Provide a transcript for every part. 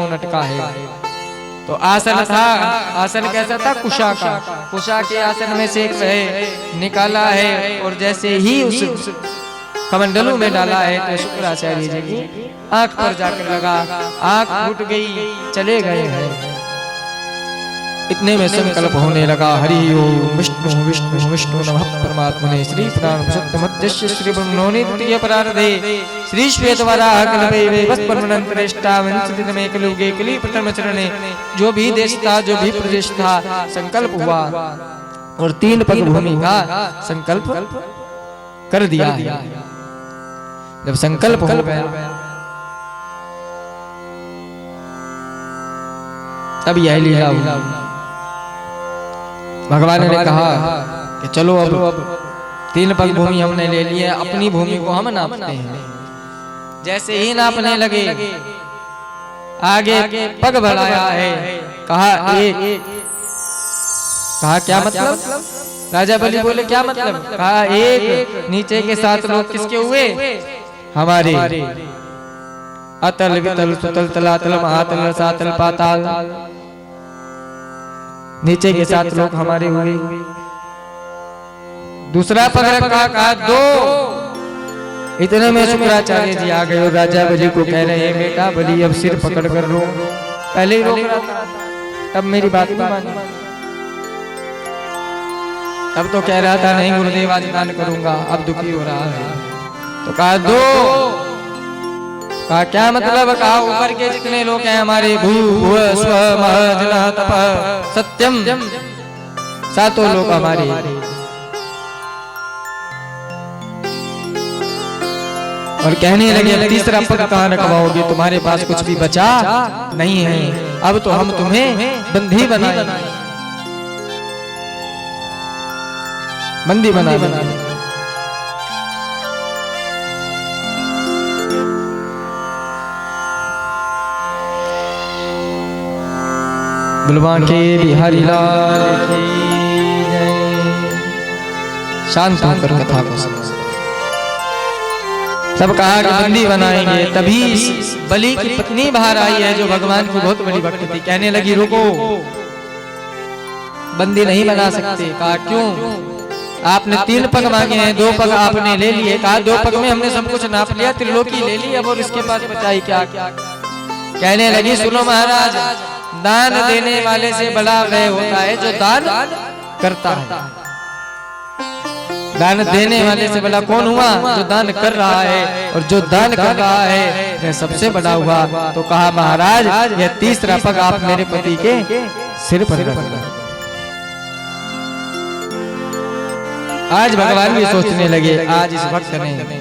कौन अटका है। तो आसन था, आसन कैसा था? कुशा का। कुशा के आसन में से एक वह निकाला है और जैसे ही उस कमंडलू में डाला है तो शुक्राचार्य जी की आंख पर जाकर लगा, आंख फूट गई, चले गए हैं। इतने में संकल्प होने लगा, हरि ओम विष्णु विष्णु विष्णु नमः परमात्मने श्री पुराण सत्यमध्यस्य श्री ब्रह्मणोनि द्वितीय परार्धे श्री श्वेत वराह कल्पे वस्परमनंतरेष्टा वंचितमे कलयुगे कली प्रथम चरणे। जो भी देश था, जो भी प्रदेश था, संकल्प हुआ और 3 पग भूमि का संकल्प कर दिया। जब संकल्प हो गया तब यह लीला हुई। भगवान ने कहा कि चलो अब 3 पग भूमि हमने ले ली है, अपनी भूमि को हम नापते हैं। जैसे ही नापने लगे, आगे पग बढ़ाया है, कहा एक। कहा क्या मतलब? राजा बलि बोले क्या मतलब? कहा एक। नीचे के 7 लोग किसके हुए? हमारे। अतल वितल सुतल तलातल महातल रसातल पाताल, नीचे के 7 लोग हमारे हुए। दूसरा पग रखा, कहा 2। इतने में शुक्राचार्य जी आ गए और राजा बलि को कह रहे हैं, बेटा बलि अब सिर पकड़ कर रो। पहले ही रोक रहा था, तब मेरी बात नहीं मानी। तब तो कह रहा था नहीं गुरुदेव आज दान करूंगा, अब दुखी हो रहा है। तो कहा 2। कहा क्या मतलब? कहा ऊपर के जितने लोग हैं हमारे, भू भुव स्व मह जन तप सत्यम, 7 लोग हमारे। और कहने लगे अब तीसरा पग कहाँ रखवाओगे? तुम्हारे पास कुछ भी बचा नहीं है, अब तो हम तुम्हें बंदी बनाएंगे, बंदी बना। बलवान के बिहारी लाल की जय। शांत होकर कथा को सुनो। सब कहा कि बंदी बनाएंगे। तभी बलि की पत्नी बाहर आई है जो भगवान की बहुत बड़ी भक्त थी। कहने लगी रुको, बंदी नहीं बना सकते। कहा क्यों? आपने 3 पग मांगे हैं, 2 पग आपने ले लिए। कहा 2 पग में हमने सब कुछ नाप लिया, त्रिलोकी ले ली, अब और इसके पास बचाई क्या? कहने लगी सुनो महाराज, दान देने वाले से बड़ा वह होता है जो दान करता है। दान देने वाले से बड़ा कौन हुआ? जो दान कर रहा है, और जो दान कर रहा है वह सबसे बड़ा हुआ। तो कहा महाराज यह तीसरा पग आप मेरे पति के सिर पर रखना। आज भगवान भी सोचने लगे आज इस भक्त ने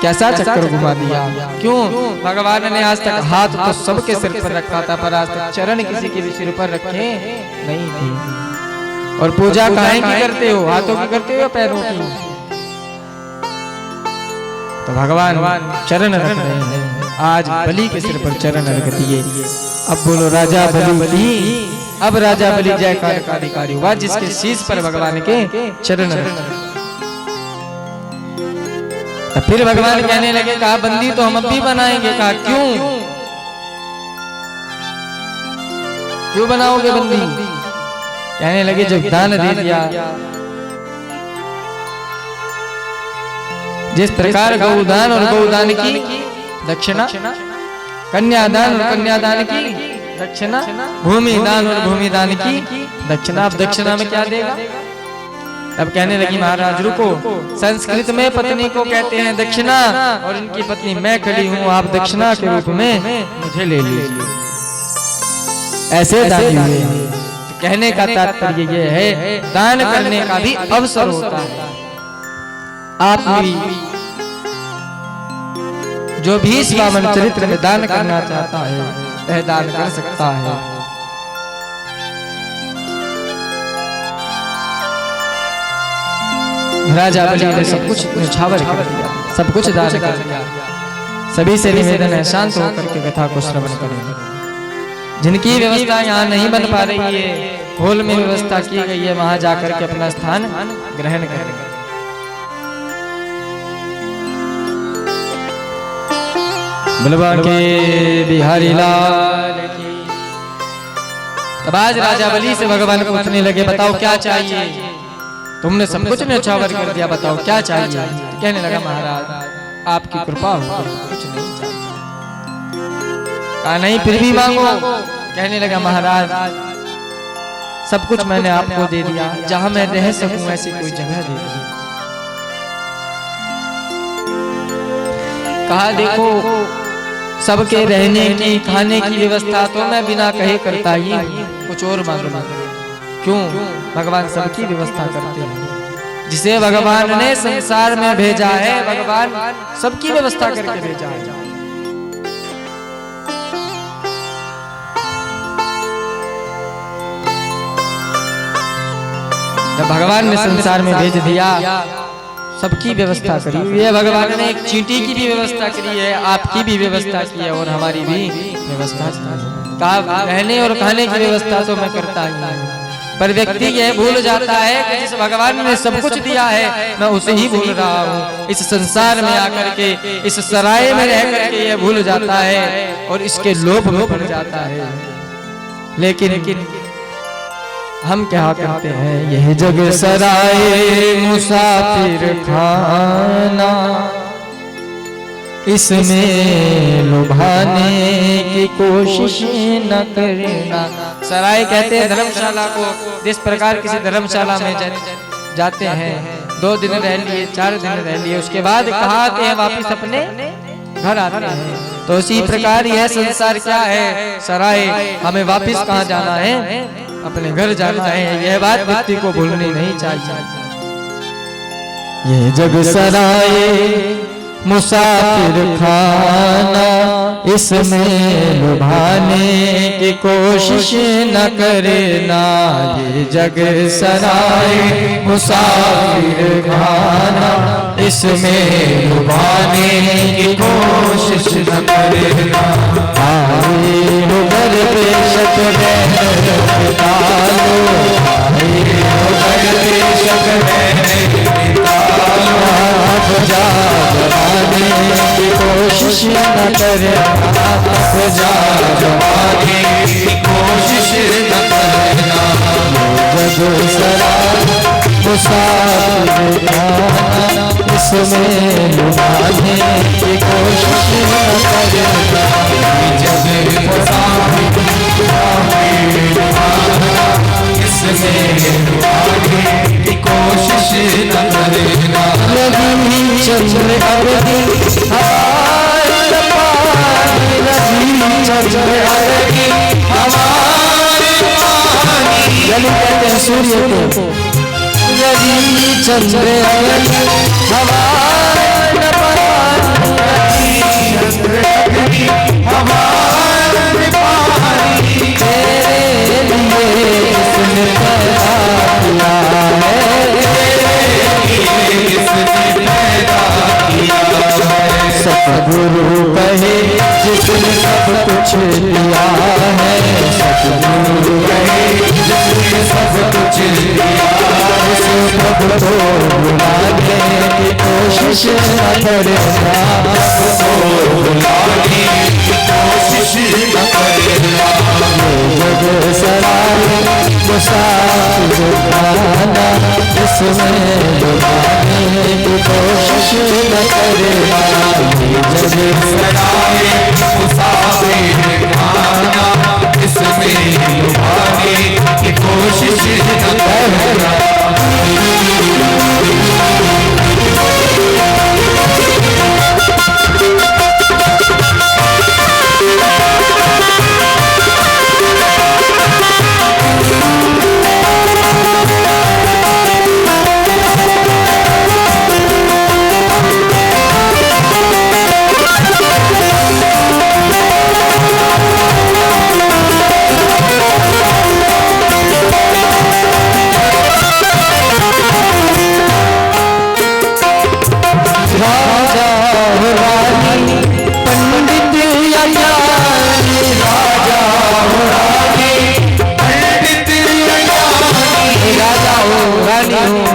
कैसा चक्कर घुमा दिया। क्यों? भगवान ने आज तक हाथ तो सबके सिर पर रखा था, पर आज तक चरण किसी के भी सिर पर रखे नहीं थे। और पूजा काहे की करते हो? हाथों की करते हो या पैरों की? तो भगवान चरण रख रहे हैं। आज बलि के सिर पर चरण रख दिए। अब बोलो राजा बलि, अब राजा बलि जयकार का अधिकारी हुआ जिसके शीश पर भगवान के चरण रखे। तो फिर भगवान कहने लगे कहा बंदी तो हम अब भी बनाएंगे। कहा क्यों? क्यों बनाओगे बंदी? कहने लगे जब दान दे दिया, जिस प्रकार गौदान और गौदान की दक्षिणा, कन्यादान और कन्यादान की दक्षिणा, भूमि दान और भूमि दान की दक्षिणा। अब दक्षिणा में क्या देगा? तब कहने लगी महाराज रुको, संस्कृत में पत्नी को कहते हैं दक्षिणा, और इनकी पत्नी मैं खड़ी हूँ, आप दक्षिणा के रूप में मुझे ले लीजिए। ऐसे दान हुए। तो कहने का तात्पर्य ये है दान करने का भी अवसर होता है। आप भी जो भी इस वामन चरित्र में दान करना चाहता है वह दान कर सकता है। राजा बलि ने सब कुछ न्यौछावर कर दिया, सब कुछ दान कर दिया। सभी से निवेदन है शांत होकर के कथा को श्रवण करें। जिनकी व्यवस्था यहाँ नहीं बन पा रही है, हॉल में व्यवस्था की गई है, वहां जाकर के अपना स्थान ग्रहण करें। बलवा के बिहारी लाल की। तब आज राजा बलि से भगवान को पूछने लगे, बताओ क्या चाहिए? तुमने सब कुछ न्यौछावर कर दिया, बताओ क्या चाहिए? कहने लगा, महाराज आपकी कृपा हो, कुछ नहीं चाहिए। कहा नहीं फिर भी मांगो। कहने लगा, महाराज सब कुछ मैंने आपको दे दिया, जहां मैं रह सकूं ऐसी कोई जगह दे दी। कहा देखो सबके रहने की खाने की व्यवस्था तो मैं बिना कहे करता ही, कुछ और मांगो। क्यों? भगवान सबकी व्यवस्था करते हैं। जिसे भगवान ने संसार में भेजा है, भगवान सबकी व्यवस्था करके भेजा है। जब भगवान ने संसार में भेज दिया, सबकी व्यवस्था करी है। भगवान ने एक चींटी की भी व्यवस्था करी है, आपकी भी व्यवस्था की है और हमारी भी व्यवस्था। कहा रहने और खाने की व्यवस्था तो मैं करता ही, पर व्यक्ति यह भूल जाता है कि जिस भगवान ने सब कुछ दिया है मैं उसे ही भूल रहा हूँ। इस संसार में आकर के, इस सराय में रह करके यह भूल जाता है और इसके लोभ में पड़ जाता है। लेकिन हम क्या करते हैं? यह जग सराय मुसाफिर खाना, इसमें लुभाने की कोशिश न करना। सराय कहते हैं धर्मशाला को। जिस प्रकार किसी धर्मशाला में जाते हैं, 2 दिन रह लिए, 4 दिन रह लिए, उसके बाद कहाँ आते हैं? वापिस अपने घर आते हैं। तो इसी प्रकार यह संसार क्या है? सराय। हमें वापिस कहाँ जाना है? अपने घर जाना है। यह बात व्यक्ति को भूलनी नहीं चाहिए। ये जग सराय मुसाफिर खाना, इसमें लुभाने की कोशिश न करना। ये जग सराय मुसाफिर खाना, इसमें लुभाने की कोशिश न करना। आए उधर बेशक डालो, उधर बेशक जा जमाने की कोशिश न करना। जा जमाने की कोशिश न करना। जग सराय मुसाफिर खाना, इसमें लुभाने की कोशिश न करना। जग मुसाफिर खाना, इसमें लुभाने की कोशिश न करना। रवि चंद्र अवधि हमारे पानी, रवि चंद्र अवधि हमारे पानी। जल कहते हैं सूर्य को। रवि चंद्र अवधि हमारे पानी, रवि चंद्र अवधि हमारे पानी। तेरे लिए इसने पैदा किया है। सतगुरु कहे जिसने सब कुछ लिया है, सतगुरु कहे जिसने सब कुछ लिया है। उस प्रभु को बुलाने की कोशिश न करना, उसको बुलाने की कोशिश न करना। जग सराय मुसाफिर खाना, इसमें लुभाने की कोशिश न करना। जग सराय मुसाफिर खाना, इसमें लुभाने की कोशिश न करना।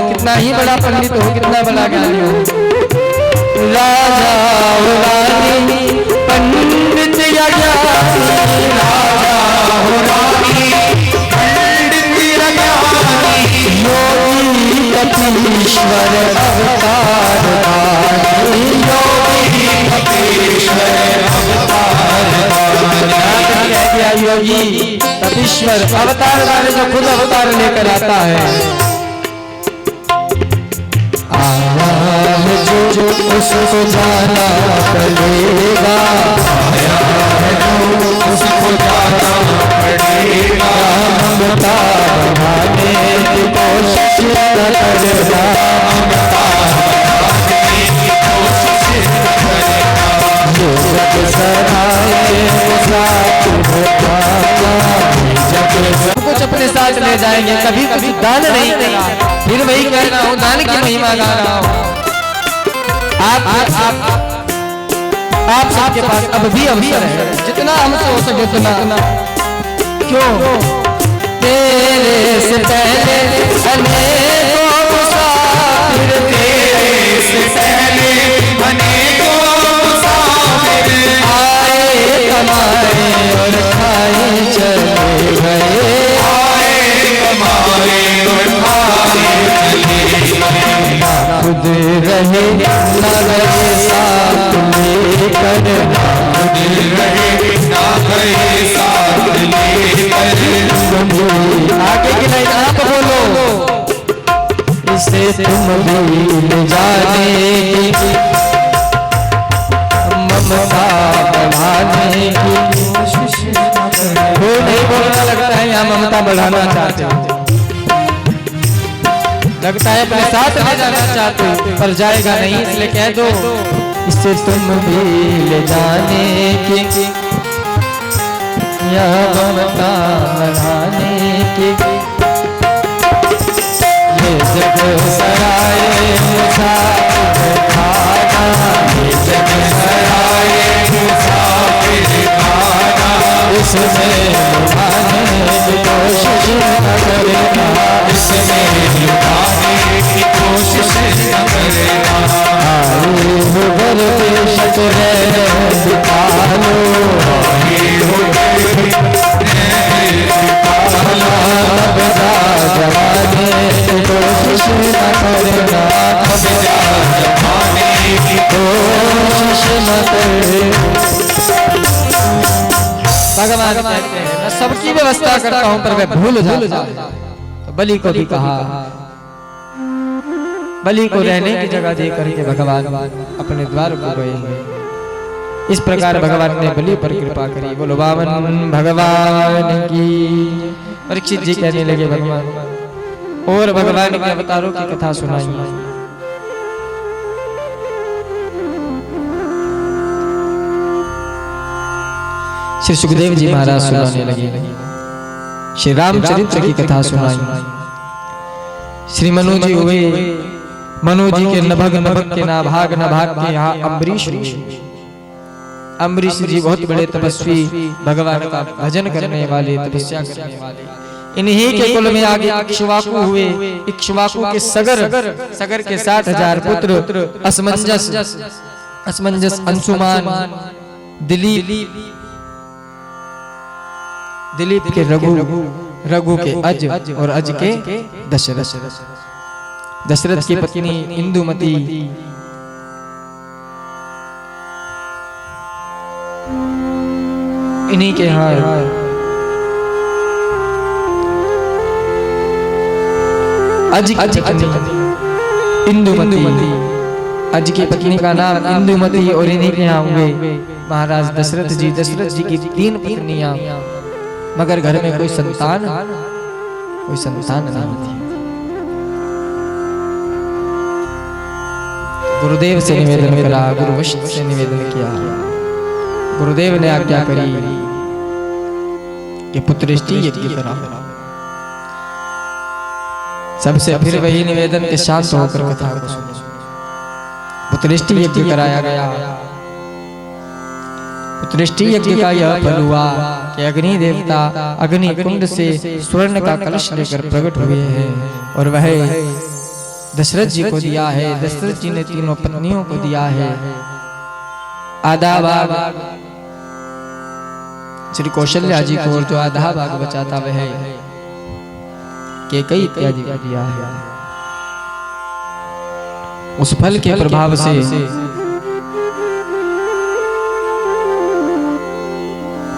कितना ही बड़ा पंडित हो, कितना बड़ा ज्ञानी हो, राजा हो रानी पंडित या ज्ञानी, राजा हो रानी पंडित या ज्ञानी, योगी कपीश्वर अवतार धारी, योगी कपीश्वर अवतार धारी। योगी कपीश्वर अवतार धारी जो खुद अवतार लेकर आता है। आया है जो उसको जाना पड़ेगा, आया है जो उसको जाना पड़ेगा, ममता बढ़ाने की कोशिश न करना, ममता बढ़ाने की कोशिश न करना, जो जग सराय साथ कुछ अपने साथ ले जाएंगे, कभी कभी दान नहीं देगा, फिर वही कह रहा हूँ दान की महिमा गा रहा हूँ। आप सबके पास अब भी अवसर है, जितना हमसे हो सके उतना। क्यों तेरे से पहले अनेकों मुसाफिर, तेरे से पहले अनेकों मुसाफिर आए कमाए और खाए चले गए, आए कमाए और खाए चले गए, खुद रहे न रहे साथ लेकर, खुद रहे न रहे साथ लेकर। आगे की लाइन आप बोलो, इसे तुम भी ले जाने की, ममता बढ़ाने की कोशिश वो नहीं बोलना, लगता है यहाँ ममता बढ़ाना चाहते हो, लगता है अपने साथ ले जाना चाहते हो, पर जाएगा नहीं, इसलिए कह दो इससे तुम भी ले जाने की, यह ममता बढ़ाने की, ये जग सराय मुसाफिर खाना, ये जग सराय मुसाफिर खाना, इसमें लुभाने की कोशिश न करना, इसमें लुभाने की कोशिश न करना, आए हो घर पे शतरे बिता लो, आए हो घर पे बिता लो, बजा जमाने की कोशिश न करना, बजा जमाने की कोशिश न करना। भगवान कहते हैं मैं सबकी व्यवस्था करता हूं पर मैं भूल जाता हूं। तो बलि को भी कहा, बलि को रहने की जगह दे करके भगवान अपने द्वार को गए। इस प्रकार भगवान ने बलि पर कृपा करी। बोलो वामन भगवान की। परीक्षित जी कहने लगे भगवान और भगवान के अवतारों की कथा सुनाई। श्री सुखदेव जी महाराज सुनाने लगे, श्री रामचरित्र की कथा सुनाई। श्री मनु जी हुए, मनु जी के नभग नभग के नाभाग नाभाग के यहाँ अम्बरीश हुए। अम्बरीश जी बहुत बड़े तपस्वी, भगवान का भजन करने वाले, तपस्या करने वाले। इन्हीं के कुल में आगे इक्ष्वाकु हुए। इक्ष्वाकु के सगर के 7,000 पुत्र असमंजस, अंशुमान, दिलीप के रघु के अज और अज के दशरथ। दशरथ की पत्नी इंदुमती, इन्हीं के यहाँ अज की पत्नी इंदुमती, अज की पत्नी का नाम इंदुमती और इन्हीं के यहाँ हुए महाराज दशरथ जी। दशरथ जी की 3 पत्नियां, मगर घर में कोई संतान नहीं थी। गुरुदेव से निवेदन करा, गुरुवशिष्ठ से निवेदन किया। गुरुदेव ने आज्ञा करी कि पुत्रेष्टि यज्ञ करा। सबसे फिर वही निवेदन के शांत होकर कथा को सुनो। पुत्रेष्टि यज्ञ कराया गया। पुत्रेष्टि यज्ञ का यह फल हुआ कि अग्नि देवता अग्नि कुंड से स्वर्ण का कलश लेकर प्रकट हुए हैं और वह दशरथ जी को दिया है। दशरथ जी ने तीनों पत्नियों को दिया है। आधा भाग श्री कौशल्या जी को, और जो आधा भाग बचाता वह कैकेयी इत्यादि को दिया है। उस फल के प्रभाव से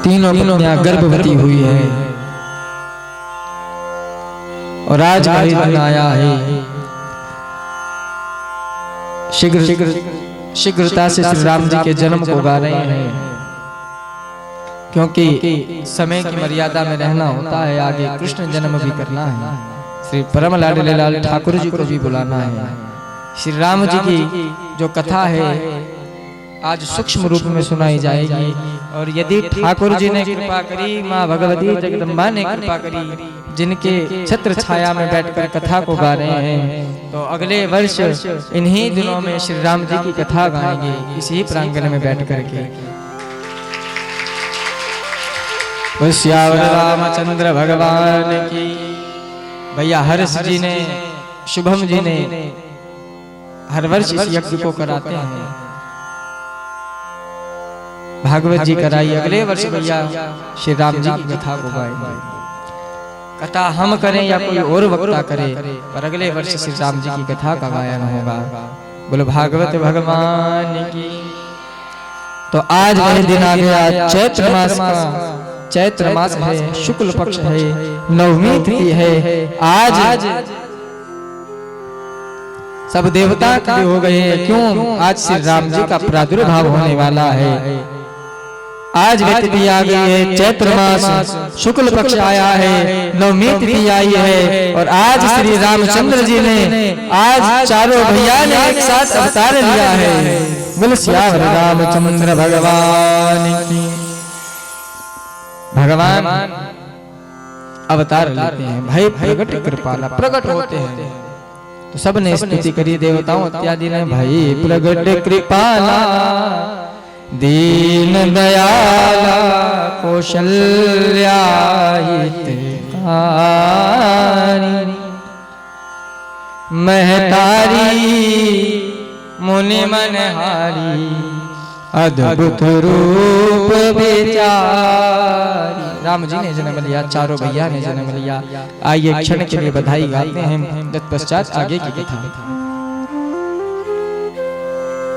तीनों पत्नियां गर्भवती हुई है और आज का ही दिन आया है। शीघ्रता से श्री राम जी के जन्म को गा रहे हैं, क्योंकि समय की मर्यादा में रहना होता है। आगे कृष्ण जन्म भी करना है, श्री परम लाडले लाल ठाकुर जी को भी बुलाना है। श्री राम जी की जो कथा है आज सूक्ष्म रूप में सुनाई जाएगी। और यदि ठाकुर जी ने कृपा करी, माँ भगवती जगदम्बा ने कृपा करी, जिनके छत्र छाया में बैठकर कथा को गा रहे हैं, तो अगले वर्ष इन्हीं दिनों में श्री राम जी की कथा गाएंगे इसी प्रांगण में बैठ करके। श्यावर रामचंद्र भगवान की। भैया हर्ष जी ने, शुभम जी ने हर वर्ष इस यज्ञ को कराते हैं। भागवत जी कराई, अगले वर्ष भैया श्री राम जी की कथा को गाएंगे। कथा हम करें या कोई और वक्ता करे, पर अगले वर्ष श्री राम जी की कथा का गायन होगा। बोलो भागवत भगवान की। तो आज वह दिन आ गया, चैत्र मास का। चैत्र मास है, शुक्ल पक्ष है, नवमी तिथि है। आज सब देवता खड़े हो गए हैं। क्यों? आज श्री राम जी का प्रादुर्भाव होने वाला है। आज वह तिथि आ गई है, चैत्र मास शुक्ल पक्ष आया है, नवमी तिथि आई है। और आज श्री रामचंद्र जी ने, आज चारों भैया ने एक साथ अवतार लिया है। बोल श्यावर रामचंद्र भगवान की। भगवान अवतार लेते हैं, भय प्रगट कृपाला, प्रकट होते हैं। तो सब ने स्तुति करी, देवताओं इत्यादि ने, भय प्रगट कृपाला दीन दयाला कौशल्या हितकारी महतारी मुनि मनहारी अद्भुत रूप विचारी। राम जी ने जन्म लिया, चारों भैया ने जन्म लिया। आइए क्षण के लिए बधाई गाते हैं, तत्पश्चात आगे की कथा।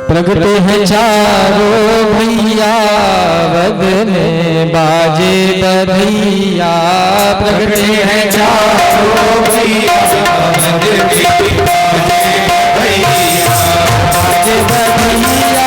प्रगटे हैं चारों भैया बदने बाजे बधैया। प्रगटे हैं चारों भैया बदने बाजे बधैया।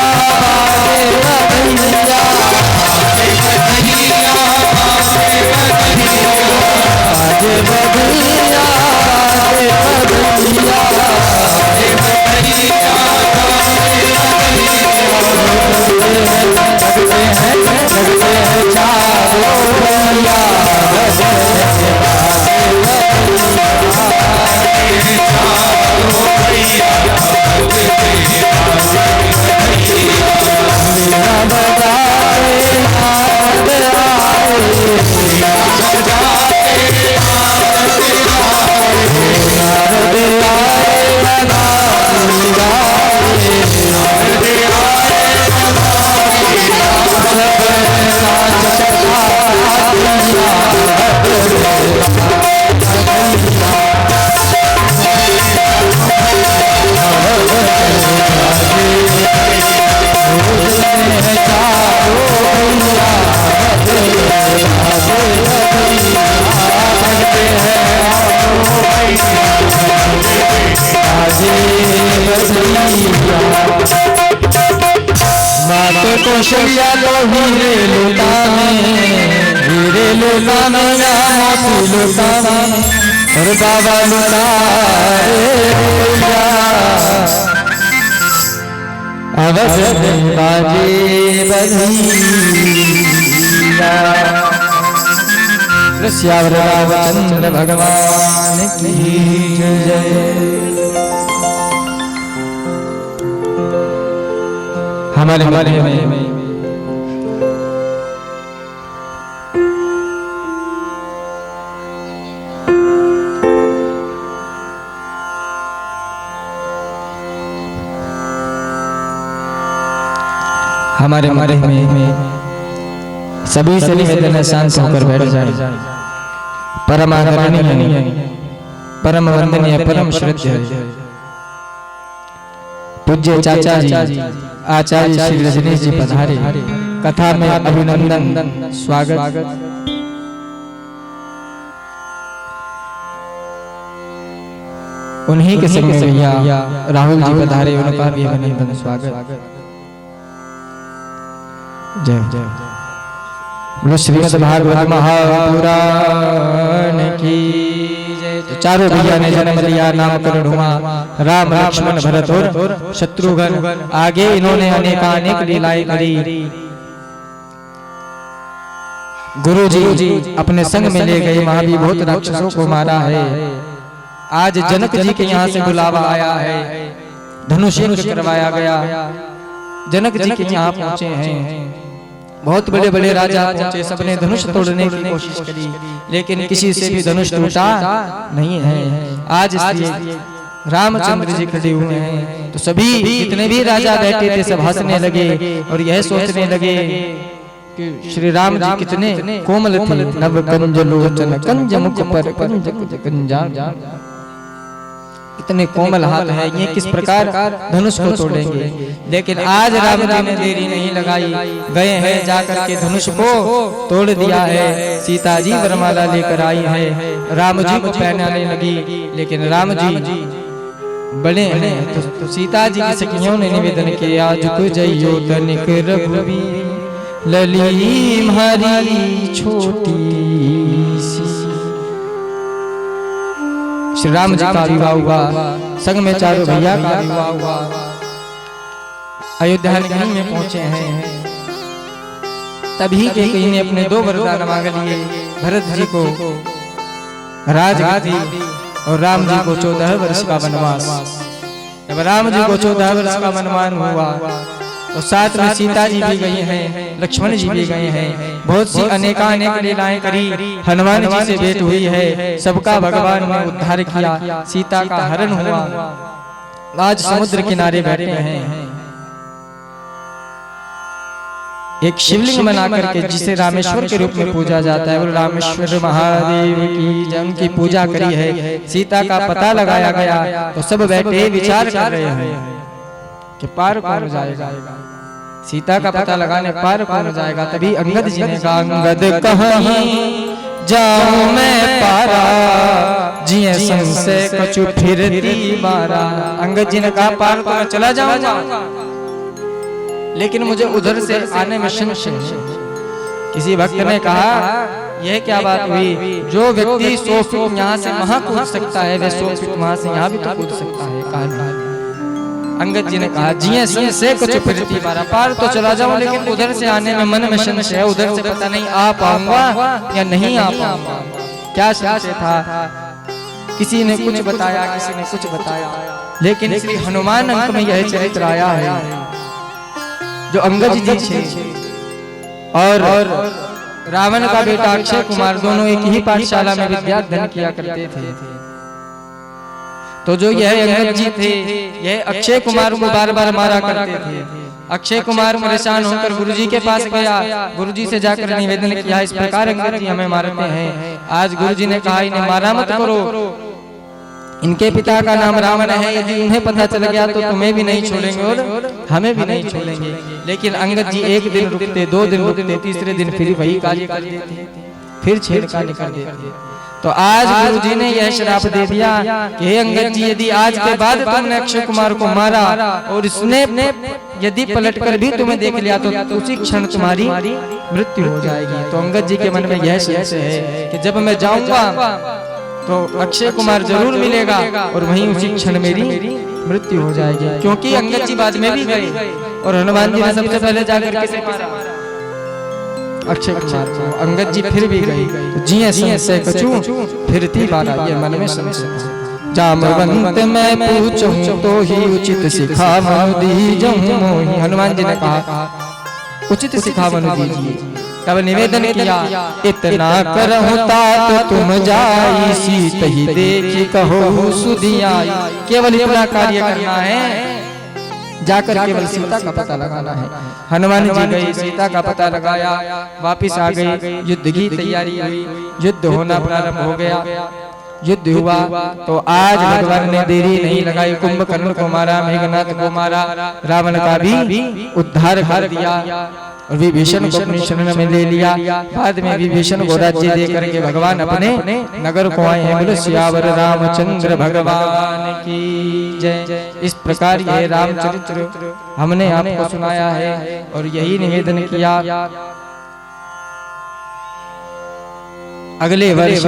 कौशल्या लो हीरे लोटा में, हीरे लोटा में या मोती लोटा में, और बाबा लोटा अवसर बाजे बधैया। श्यावर रामचंद्र भगवान की जय। हमारे में हमारे में सभी से निवेदन शांत होकर बैठ जाए। परम आदरणीय, परम वंदनीय, परम श्रद्धेय पूज्य चाचा जी आचार्य श्री रजनीश जी पधारे। कथा में अभिनंदन स्वागत। उन्हीं के संग भैया राहुल जी पधारे, उनका भी अभिनंदन स्वागत। जय जय बोलो श्रीमद् भागवत महापुराण की जय। तो चारों भैया ने जन्म लिया, नामकरण हुआ राम लक्ष्मण भरत और शत्रुघ्न। आगे इन्होंने अनेकानेक लीलाएं करी। गुरु जी अपने संग में ले गए, वहां भी बहुत राक्षसों को मारा है। आज जनक जी के यहाँ से बुलावा आया है, धनुष यज्ञ करवाया गया। जनक जी के यहाँ पहुंचे हैं, बहुत बड़े बड़े राजा पहुंचे, सबने धनुष तोड़ने की कोशिश करी, लेकिन किसी से भी धनुष टूटा नहीं है। आज इसलिए रामचंद्र जी खड़े हुए हैं, तो सभी जितने भी राजा बैठे थे सब हंसने लगे और यह सोचने लगे कि श्री राम जी कितने कोमल थे। नव कंज लोचन कंज मुख पर कंज कंजा, इतने कोमल हाथ है, ये किस प्रकार धनुष को तोड़ेंगे। लेकिन आज राम जी ने देरी नहीं लगाई, गए हैं जाकर के धनुष को तोड़ दिया है। सीता जी वरमाला लेकर आई है, राम जी को पहनाने लगी, लेकिन राम जी बड़े हैं तो सीता जी की सखियों ने निवेदन किया, झुक जइयो तनिक रघुवीर लली म्हारी छोटी सी। श्री राम जी का विवाह हुआ, संग में चारों भैया का विवाह हुआ। अयोध्या नगरी में पहुंचे हैं, तभी के कहीं ने अपने 2 वरदान मांग लिए, भरत जी को राजगादी और राम जी को 14 वर्ष का वनवास। जब राम जी को 14 वर्ष का वनवास हुआ तो साथ में सीता जी भी गई हैं, लक्ष्मण जी भी गए हैं। बहुत सी अनेकानेक लीलाएं करी, हनुमान जी से भेंट हुई है, सबका भगवान ने उद्धार किया, सीता का हरण हुआ। आज समुद्र किनारे बैठे हैं, एक शिवलिंग बना करके जिसे रामेश्वर के रूप में पूजा जाता है, और रामेश्वर महादेव की जन्म की पूजा करी है। सीता का पता लगाया गया तो सब बैठे विचार कर रहे हैं कि पार कौन जाएगा, सीता का पता लगाने पार कौन जाएगा। तभी अंगद जी ने कहा, अंगद कहीं जाऊं मैं पारा, जिये संशय कछु फिरती बारा। अंगद जी ने कहा पार तो मैं चला जाऊंगा, लेकिन मुझे उधर से आने में संशय है। किसी भक्त ने कहा, यह क्या बात हुई, जो व्यक्ति 100 फीट यहाँ से वहां कूद सकता है, वह 100 फीट वहां से यहाँ भी तो कूद सकता है। कहा अंगद जी ने कहा, जिये संशय कुछ फिरती बारा, पार तो चला जाऊं, लेकिन उधर से आने में मन में संशय है, उधर से पता नहीं आ पाऊंगा या नहीं आ पाऊंगा। क्या संशय था, किसी ने कुछ बताया, किसी ने कुछ बताया, लेकिन श्री हनुमान अंक में यह चरित्र आया है जो अंगद जी थे और रावण का बेटा अक्षय कुमार, दोनों एक ही पाठशाला में विद्या अध्ययन किया करते थे। तो जो यह अंगद जी थे, यह अक्षय कुमार को बार बार मारा करते थे। अक्षय कुमार परेशान होकर गुरुजी के पास गया, गुरुजी से जाकर निवेदन किया, इस प्रकार अंगद जी हमें मारते हैं। आज गुरुजी ने कहा, इन्हें मारा मत करो, इनके पिता का नाम रावण है, यदि उन्हें पता चल गया तो तुम्हें भी नहीं छोड़ेंगे और हमें भी नहीं छोड़ेंगे। लेकिन अंगद जी एक दिन रुकते, 2 दिन रुकते, तीसरे दिन फिर वही कार्य कर देते, फिर छेड़खानी कर देते। तो आज गुरु जी ने यह श्राप दे दिया कि हे अंगद जी, यदि आज के बाद तुमने अक्षय कुमार को मारा और इसने यदि पलटकर भी तुम्हें देख लिया तो उसी क्षण तुम्हारी मृत्यु हो जाएगी। तो अंगद जी के मन में यह संशय है कि जब मैं जाऊंगा तो अक्षय कुमार जरूर मिलेगा और वहीं उसी क्षण मेरी मृत्यु हो जाएगी, क्योंकि अंगद जी बाद में भी गए और हनुमान जी ने सबसे पहले जाकर किसे मारा, अक्षय कुमार को। अंगद जी फिर भी गए, तो जिये संशय कछु फिरती बारा, ये मन में संशय। जामवंत मैं पूछूं तो ही उचित सिखावन दीजहूं मोहि। हनुमान जी ने कहा उचित सिखावन दीजिए। तब निवेदन किया, इतना करहु तात तुम जाई, सीत ही देखी कहो सुधियाई। केवल इतना कार्य करना है जाकर केवल सीता का पता लगाना है। हनुमान जी गए, सीता का पता लगाया, वापिस आ गए। युद्ध की तैयारी हुई, युद्ध होना प्रारंभ हो गया। युद्ध हुआ तो आज भगवान ने देरी नहीं लगाई, कुंभकर्ण को मारा, मेघनाथ को मारा, रावण का भी उद्धार कर दिया और विभीषण को अपनी शरण में ले लिया। बाद में विभीषण को राज्य दे करके भगवान अपने नगर को आए हैं। बोलो सियावर रामचंद्र भगवान की जय। इस प्रकार ये रामचरित्र हमने आपको सुनाया है और यही निवेदन किया अगले वर्ष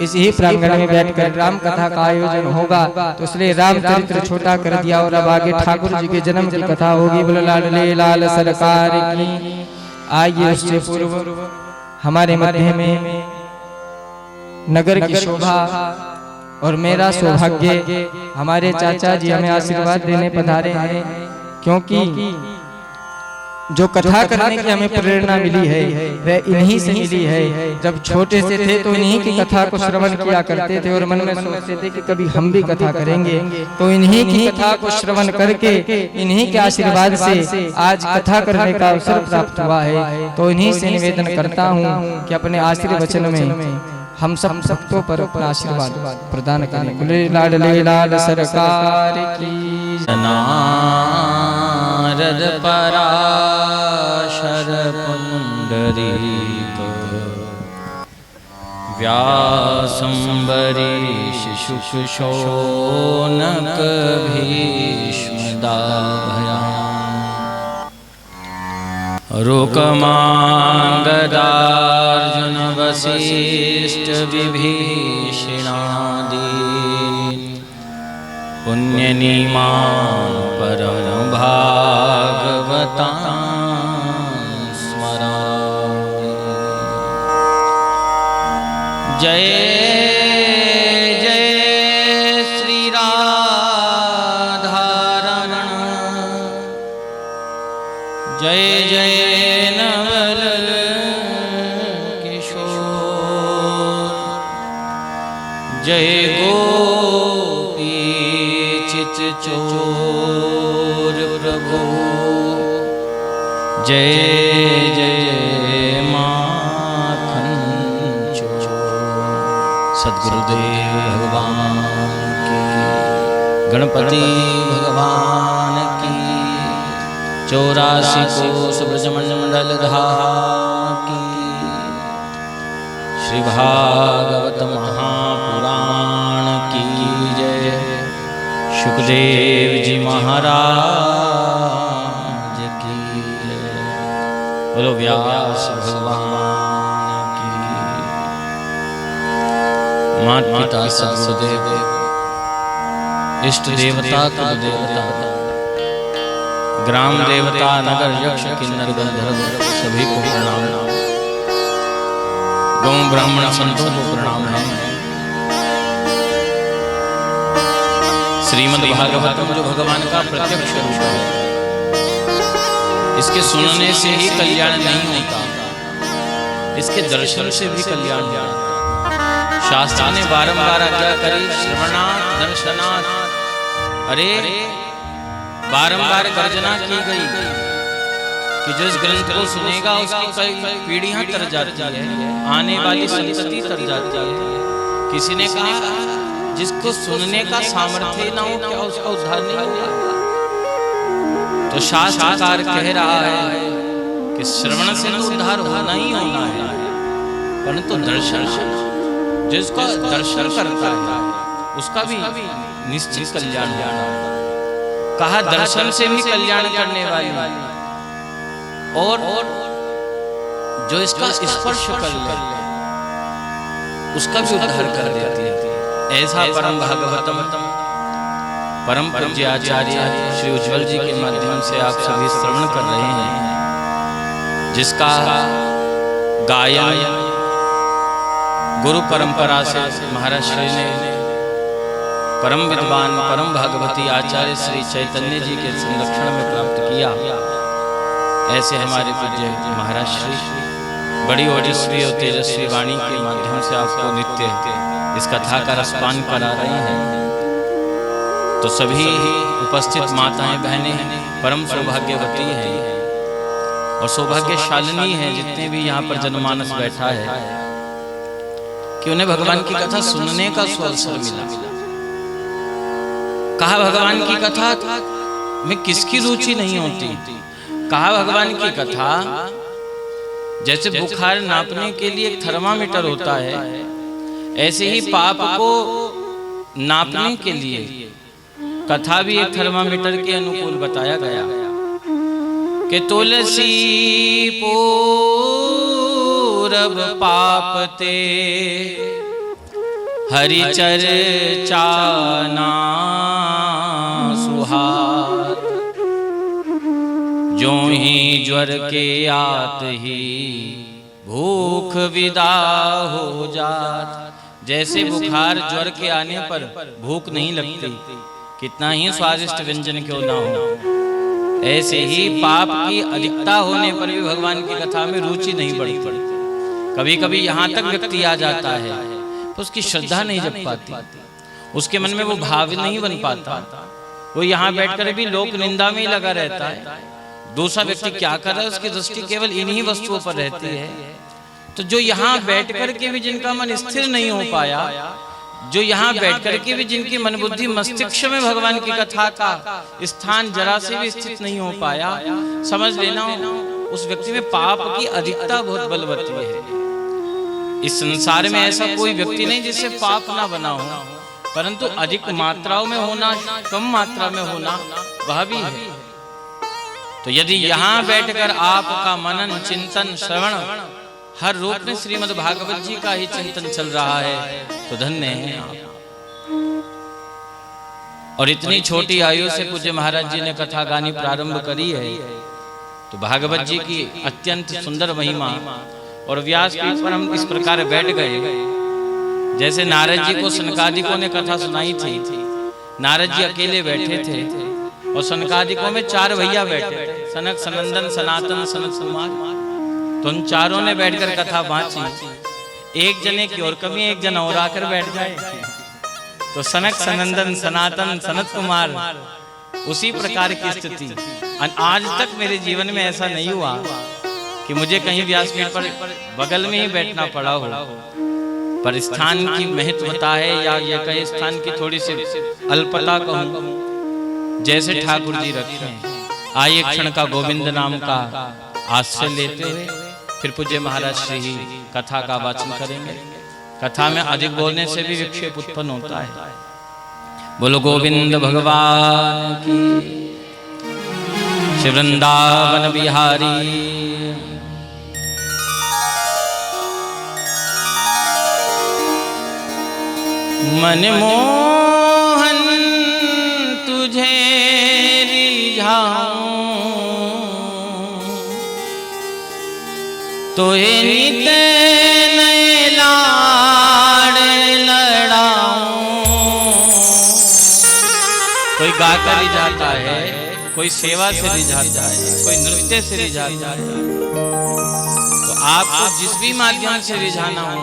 इसी प्रांगण में बैठकर राम कथा का आयोजन होगा। तो इसलिए रामचरित्र छोटा कर दिया और अब आगे ठाकुर जी के जन्म की कथा होगी। बोलो लाडले लाल सरकार की। आइए उससे पूर्व हमारे मध्य में नगर की शोभा और मेरा सौभाग्य, हमारे चाचा जी हमें आशीर्वाद देने पधारे हैं। क्योंकि जो कथा करने की हमें प्रेरणा मिली है वह इन्हीं से मिली है। जब छोटे से थे तो इन्हीं की कथा को श्रवण किया करते थे और मन में सोचते थे कि कभी हम भी कथा करेंगे। तो इन्हीं की कथा को श्रवण करके इन्हीं के आशीर्वाद से आज कथा करने का अवसर प्राप्त हुआ है। तो इन्हीं से निवेदन करता हूँ कि अपने आशीर्वचन में हम सब भक्तों पर अपना आशीर्वाद प्रदान करें। बोले लाडले लाल सरकार की। नारद पराशर पुंडरीक व्यासंबरीश शुशोनक भीष्मदाभया रुकमांगदार्जुन वसिष्ठ विभीषणादि पुण्यनीमान परम भागवता स्मरामि। जय जय श्री राधारमण, जय जय नवल किशोर, जय गोपी चित चोर प्रभु, जय जय माखन चोर। सद्गुरुदेव भगवान की, गणपति भगवान की, 84 कोस ब्रजमंडल धाम की, श्री भागवत महापुराण की जय। सुखदेव जी महाराज की जय। बोलो व्यास भगवान की। माता पिता सद्गुरुदेव, इष्ट देवता कुल देवता, ग्राम देवता, नगर यक्ष किन्नर गंधर्व सभी को प्रणाम। गौ ब्राह्मण संतों को प्रणाम है। श्रीमद् भागवतम जो भगवान का प्रत्यक्ष रूप है, इसके सुनने से ही कल्याण नहीं होता, इसके दर्शन से भी कल्याण होता। शास्त्र ने बारंबार आज्ञा करी, श्रवणात् दर्शनात्। अरे बारंबार गर्जना की गई कि जिस ग्रंथ को सुनेगा उसकी कई पीढ़ियां तर जाती है, आने वाली संतति तर जाती है। किसी ने कहा जिसको सुनने का सामर्थ्य ना हो क्या उसका उद्धार नहीं होगा? तो शास्त्रकार कह रहा है कि श्रवण से तो उद्धार होना ही होना है, परंतु दर्शन, जिसका दर्शन करता है उसका भी निश्चित कल्याण होगा। कहा दर्शन से भी कल्याण करने वाली और जो इसका स्पर्श कर ले उसका भी उद्धार कर देती है। ऐसा परम भागवतम परम पूज्य आचार्य श्री उज्ज्वल जी के माध्यम से आप सभी श्रवण कर रहे हैं, जिसका गायन गुरु परंपरा से महाराज श्री ने परम विद्वान परम भागवती आचार्य श्री चैतन्य जी के संरक्षण में प्राप्त किया। ऐसे हमारे पूज्य महाराज श्री बड़ी ओजस्वी और तेजस्वी वाणी के माध्यम से आपको नित्य इस कथा का रसपान करा रहे हैं। तो सभी उपस्थित माताएं बहनें परम सौभाग्यवती हैं और सौभाग्यशालिनी हैं, जितने भी यहाँ पर जनमानस बैठा है कि उन्हें भगवान की कथा सुनने का अवसर मिला। कहा भगवान की कथा में किसकी रुचि नहीं होती। कहा भगवान की कथा जैसे बुखार नापने के लिए एक थर्मामीटर होता है, ऐसे ही पाप को नापने के लिए कथा भी एक थर्मामीटर के अनुकूल बताया गया कि तुलसी पूरब पापते हरि चर्चा ना सुहात, जो ही ज्वर के आत ही भूख विदा हो जात। जैसे बुखार ज्वर के आने पर भूख नहीं लगती, कितना ही स्वादिष्ट व्यंजन क्यों ना हो, ऐसे ही पाप की अधिकता होने पर भी भगवान की कथा में रुचि नहीं बढ़ती। कभी कभी यहाँ तक व्यक्ति आ जाता है तो उसकी श्रद्धा नहीं जग पाती, उसके मन में वो भाव नहीं बन पाता, वो यहाँ बैठकर भी लोक निंदा में ही लगा रहता है। दूसरा व्यक्ति क्या कर रहा है, उसकी दृष्टि केवल इन्हीं वस्तुओं पर रहती है। तो जो यहाँ बैठकर के भी जिनका मन स्थिर नहीं हो पाया, जो यहाँ बैठकर के भी जिनकी मन बुद्धि मस्तिष्क में भगवान की कथा का स्थान जरा से भी स्थित नहीं हो पाया, समझ लेना उस व्यक्ति में पाप की अधिकता बहुत बलवती है। इस संसार में ऐसा कोई व्यक्ति नहीं जिससे पाप ना बना हो, परंतु अधिक मात्राओं में होना, कम मात्रा में होना वह भी है। तो यदि यहाँ बैठकर आपका मनन चिंतन श्रवण हर रूप में श्रीमद् भागवत जी का ही चिंतन चल रहा है तो धन्य हैं आप। और इतनी छोटी आयु से पूज्य महाराज जी ने कथा गानी प्रारंभ करी है, तो भागवत जी की अत्यंत सुंदर महिमा। और व्यासपीठ पर हम इस प्रकार बैठ गए जैसे नारद जी को सनकादिकों ने कथा सुनाई थी। नारद जी अकेले बैठे थे और सनकादिकों में 4 भैया बैठे थे, सनक सनंदन सनातन सनत कुमार। तो उन चारों ने बैठकर कथा बांची। एक जने की और कमी, एक जन और आकर बैठ जाए तो सनक सनंदन सनातन सनत कुमार, उसी प्रकार की स्थिति। आज तक मेरे जीवन में ऐसा नहीं हुआ कि मुझे कहीं व्यासपीठ पर बगल में ही बैठना पड़ा हो। पर स्थान की महत्वता है, या ये कहे स्थान की थोड़ी सी अल्पता कहूं, जैसे ठाकुर जी रखे हैं। आइए क्षण का गोविंद नाम का आश्रय लेते हुए फिर पूज्य महाराज श्री ही कथा का वाचन करेंगे। कथा में अधिक बोलने से भी विक्षेप उत्पन्न होता है। बोलो गोविंद भगवान की, श्री वृंदावन बिहारी। मनमोहन तुझे रिझाऊं तो नित नए लाड़ लड़ाऊं। कोई गाकर रिझाता है, कोई सेवा से रिझाता है, कोई नृत्य से रिझाता है। तो आपको जिस भी माध्यम से रिझाना हो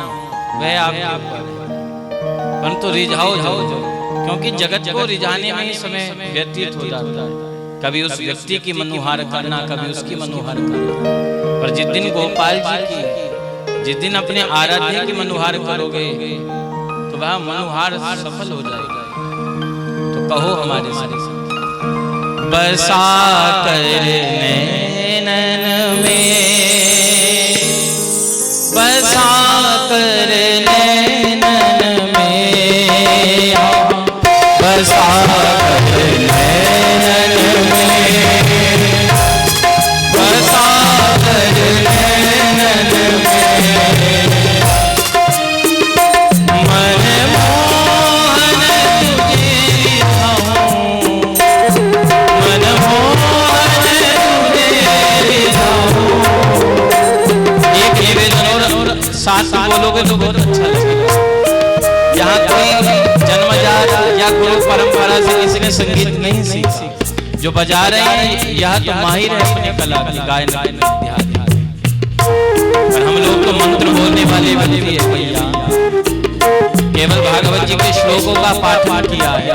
वह आपके ऊपर है, परंतु रिझाओ जो, क्योंकि जगत को रिझाने में ही समय व्यतीत हो जाता है। कभी उस व्यक्ति की मनोहार करना, कभी उसकी मनोहार करना। पर जिस दिन गोपाल जी की, जिस दिन अपने आराध्य की मनोहार करोगे तो वह मनोहार सफल हो जाएगा। तो कहो हमारे साथ, बसा कर नैनन में, बसा कर नैनन में, बसा कर नैनन में, बसा कर नैनन में, मनमोहन तुझे रिझाऊं, मनमोहन तुझे रिझाऊं। एक निवेदन और साथ बोलोगे तो बहुत अच्छा लगेगा। यहाँ कोई जन्मजात या गुरु परंपरा से किसी ने संगीत नहीं सीखा, जो बजा रहे हैं यह तो माहिर है अपने कला की गायन में। पर हम लोग तो मंत्र बोलने वाले व्यक्ति है भैया, केवल भागवत जी के श्लोकों का पाठ किया है,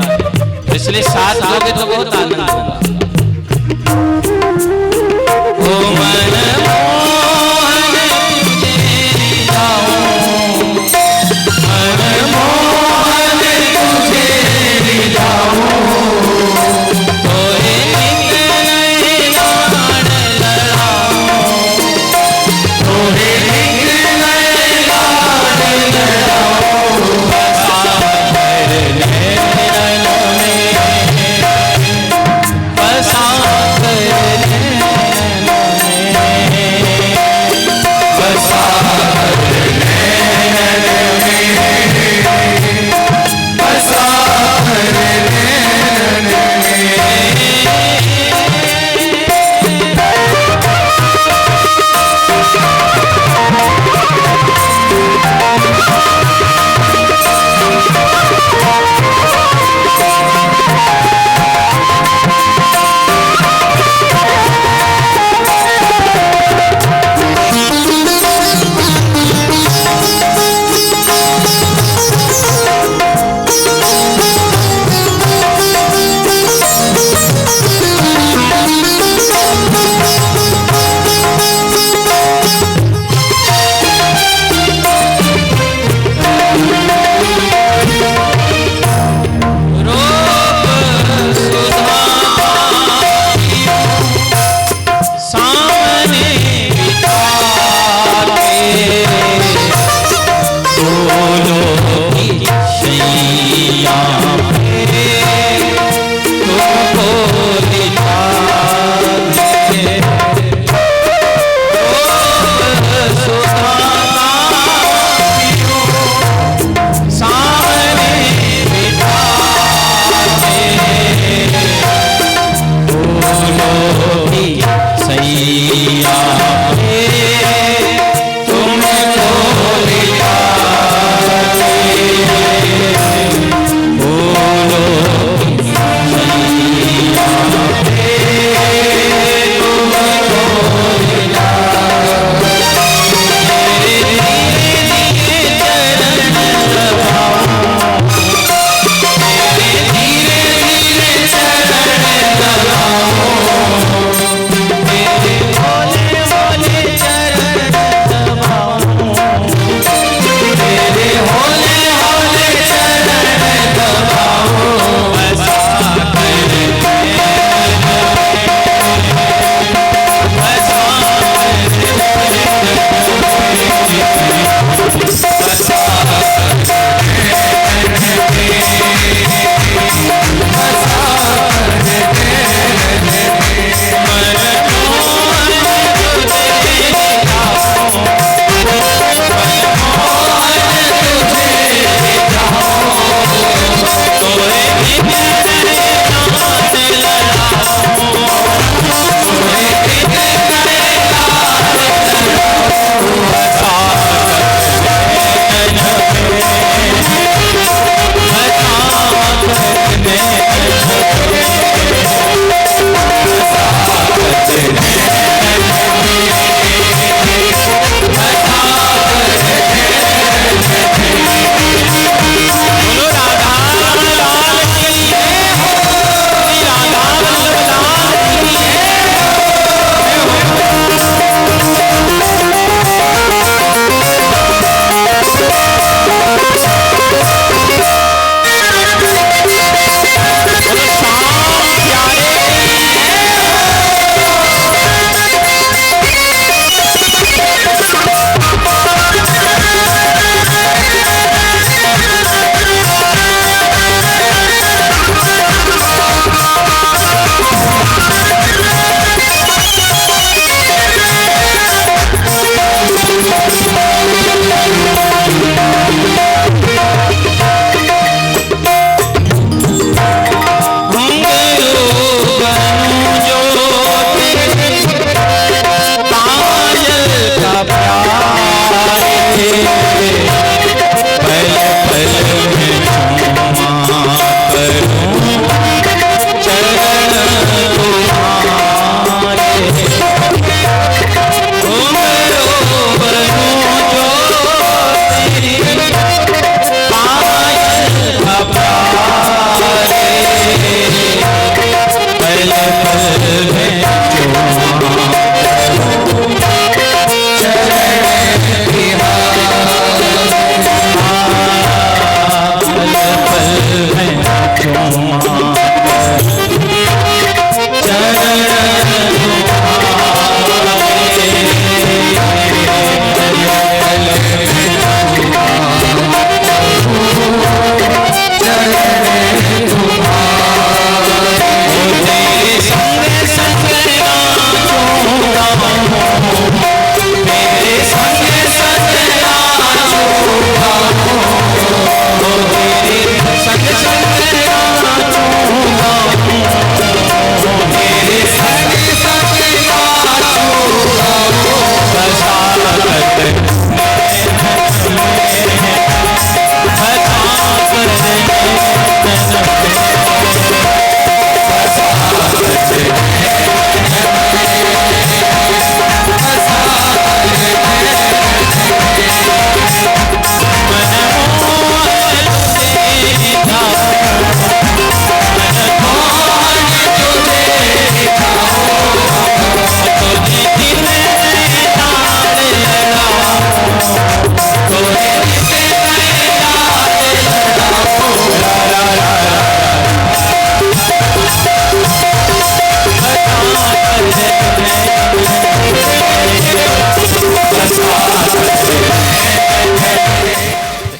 इसलिए साथ दोगे तो बहुत आनंद होगा। ओ मन मोहन तुझे रिझाऊं, मन मोहन तुझे रिझाऊं, तोहे निकले लाड लड़ाऊं, तोहे निकले लाड लड़ाऊं, बसा कर नैनों में, बसा कर नैनों में,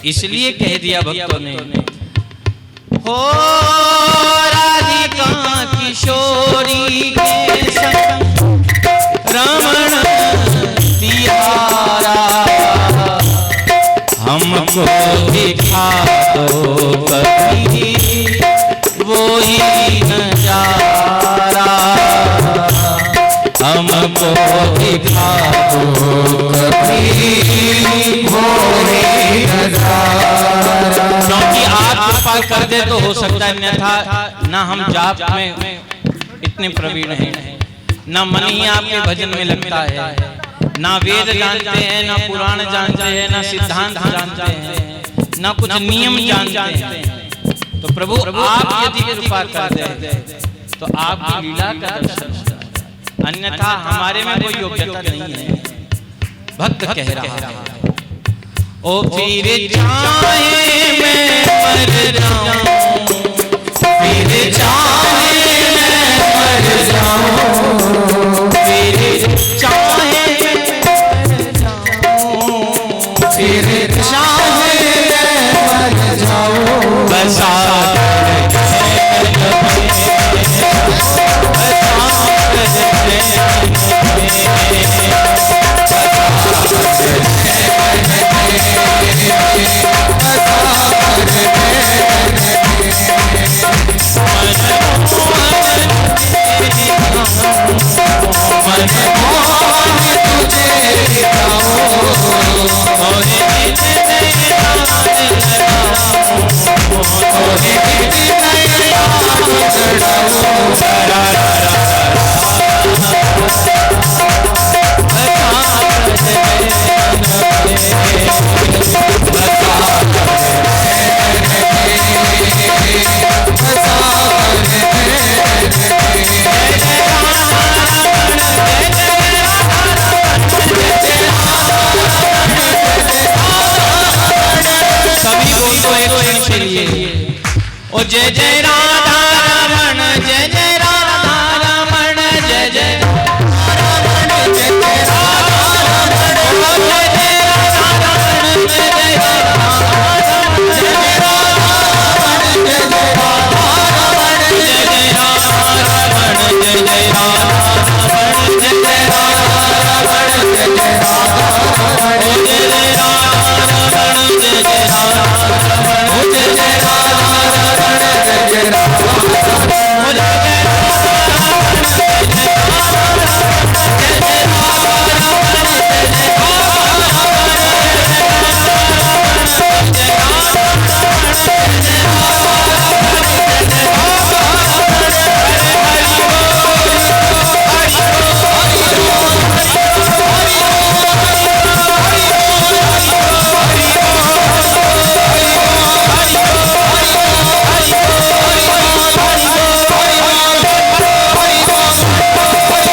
इसलिए कह दिया भक्तों ने, हो राधिका किशोरी के संग रमण तिहारा, हमको दिखा दो कभी वो ही नजारा, हमको दिखा दो कभी वो ही नजारा। क्योंकि आप कृपा कर दे तो हो सकता है, अन्यथा ना हम जाप में इतने प्रवीण हैं, ना मन ही आपके भजन में लगता है, ना वेद जानते हैं, ना पुराण जानते हैं, ना सिद्धांत जानते हैं, ना कुछ नियम जानते हैं। तो प्रभु आप यदि कृपा कर दे तो आपकी लीला का दर्शन, अन्यथा हमारे में कोई योग्यता नहीं है। भक्त कह रहा है, ओ फिर चाहे मैं मर जाऊं, फिर चाहे मैं मर जाऊं, फिर चाहे मैं मर जाऊं, फिर चाहे मैं मर जाऊं, बसा ओ जय जय राधा रमण, जय जय राधा रमण, जय जय रमण, जय जय राधा रमण, जय जय राधा रमण, जय जय राधा रमण, जय जय राधा रमण, जय जय राधा रमण, जय जय राधा रमण, जय जय राधा रमण, जय जय राधा रमण, जय जय राधा रमण, जय जय राधा रमण, जय जय राधा रमण, जय जय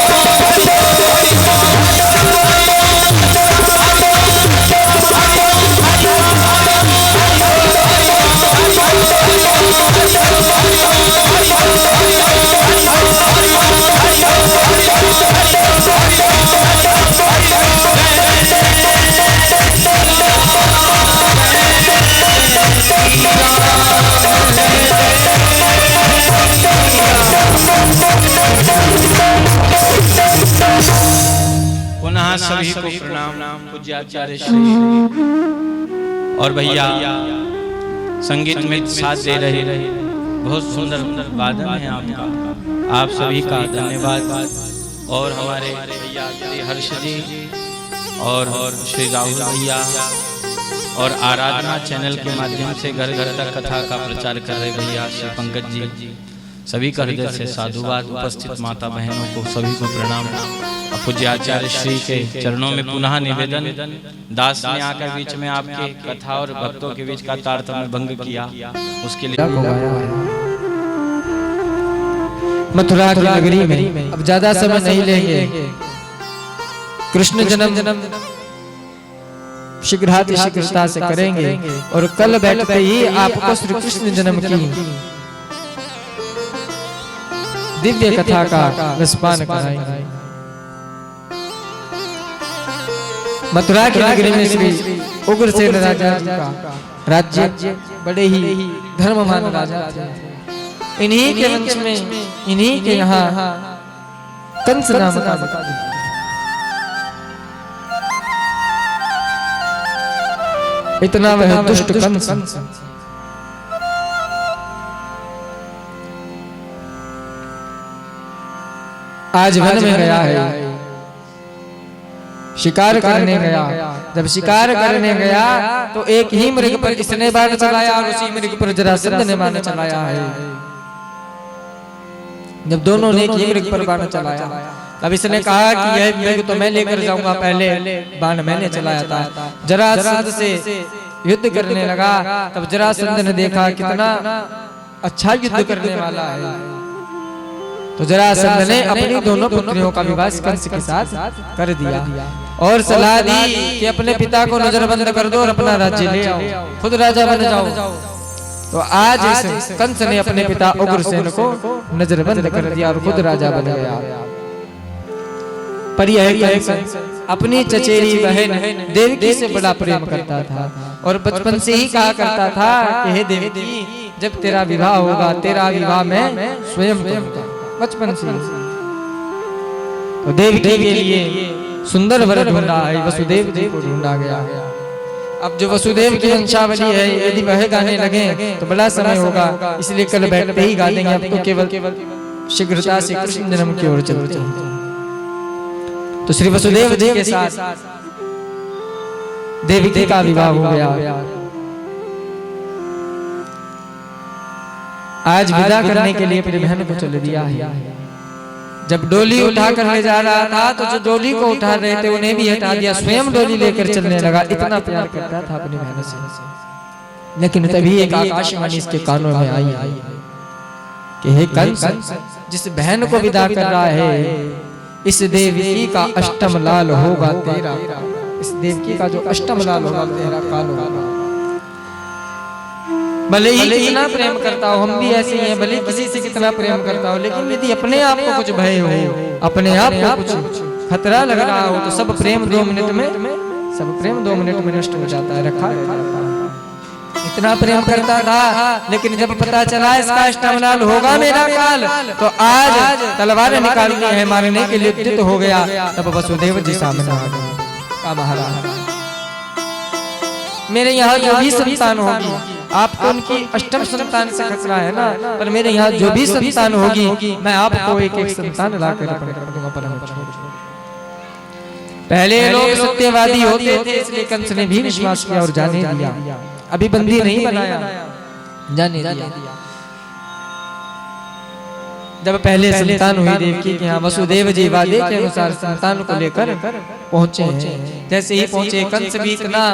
सभी को प्रणाम। पूज्य आचार्य श्री और भैया संगीत में साथ दे रहे, बहुत सुंदर वादन है आपका, आप सभी का धन्यवाद। और हमारे भैया श्री हर्ष जी और श्री राहुल भैया और आराधना चैनल के माध्यम से घर घर तक कथा का प्रचार कर रहे भैया श्री पंकज जी, सभी का हृदय से साधुवाद। उपस्थित माता बहनों को सभी को प्रणाम। पूज्य आचार्य श्री के चरणों में पुनः निवेदन, दास ने आकर बीच में आपके कथा और भक्तों के बीच का तारतम्य भंग किया, उसके लिए मथुरा की नगरी में अब ज्यादा समय नहीं लेंगे। कृष्ण जन्म शीघ्रता से करेंगे और कल बैठते ही आपको श्री कृष्ण जन्म की दिव्य कथा का रसपान कराएंगे। मथुरा की नगरी में श्री उग्रसेन राजा जी का राज्य बड़े ही धर्मवान राजा थे। इन्हीं के वंश में, इन्हीं के यहाँ कंस नाम का इतना वह दुष्ट कंस आज वन में गया है, शिकार करने गया। जब शिकार करने गया तो एक ही मृग पर इसने बाण चलाया और उसी मृग पर जरासंध ने बाण चलाया है। जब दोनों ने एक ही मृग पर बाण चलाया तब इसने कहा कि यह मृग तो मैं लेकर जाऊंगा, पहले बाण मैंने चलाया था। जरासंध से युद्ध करने लगा। तब जरासंध ने देखा कितना अच्छा युद्ध करने वाला है, तो जरासंध ने अपनी दोनों पुत्रियों का विवाह कंस के साथ कर दिया और सलाह दी कि अपने पिता को नजरबंद कर दो और अपना राज्य ले आओ, खुद राजा बन जाओ। तो आज इस कंस ने अपने पिता उग्रसेन को नजरबंद कर दिया और खुद राजा बन गया। पर यह कंस अपनी चचेरी बहन देवकी से बड़ा प्रेम करता था और बचपन से ही कहा करता था कि हे देवकी, जब तेरा विवाह होगा, तेरा विवाह मैं स्वयं करूंगा। बचपन से तो देवकी के लिए सुंदर वर ढूंढा है, वसुदेव जी को ढूंढा गया। अब जो वसुदेव की वंशावली है, यदि वह गाने लगे तो बड़ा समय होगा, इसलिए कल बैठते ही गा देंगे। अब तो केवल शीघ्रता से कृष्ण जन्म की ओर चलते हैं। तो श्री वसुदेव जी के साथ देवकी का विवाह हो गया। आज विदा करने के लिए अपनी बहन को चल दिया है। जब डोली उठा कर ले जा रहा था तो जो डोली को उठा रहे थे उन्हें भी हटा दिया, स्वयं डोली लेकर चलने लगा। इतना प्यार करता था अपनी बहन से। लेकिन तभी एक आकाशवाणी इसके कानों में आई कि हे कंस, जिस बहन को विदा कर रहा है, इस देवकी का अष्टम लाल होगा तेरा। इस देवकी का जो अष्टम लाल होगा तेरा काल होगा। भले ही कितना प्रेम करता हो, हम भी ऐसे ही हैं, भले किसी से कितना प्रेम करता हो, लेकिन यदि अपने आप को कुछ भय हो, अपने आप को कुछ खतरा लग रहा हो तो सब प्रेम 2 मिनट में नष्ट हो जाता है। रखा है इतना प्रेम करता था, लेकिन जब पता चला इसका अष्टम लाल होगा मेरा काल, तो आज तलवारें निकालनी है, मारने के लिए उद्यत हो गया। तब वसुदेव जी सामने आ गए। का महाराज, मेरे यहाँ जो भी संतान होगी, आपको उनकी अष्टम संतान से खतरा है ना, पर मेरे यहाँ जो भी संतान होगी मैं आपको एक एक संतान लाकर अर्पण कर दूंगा। पहले लोग सत्यवादी होते थे, इसलिए कंस ने भी विश्वास किया और जाने दिया। अभी बंदी नहीं बनाया, जाने दिया। जब पहले संतान हुई देवकी के यहाँ, वसुदेव जी वादे के अनुसार संतान को लेकर पहुंचे हैं। जैसे ही पहुंचे, कंस भी इतना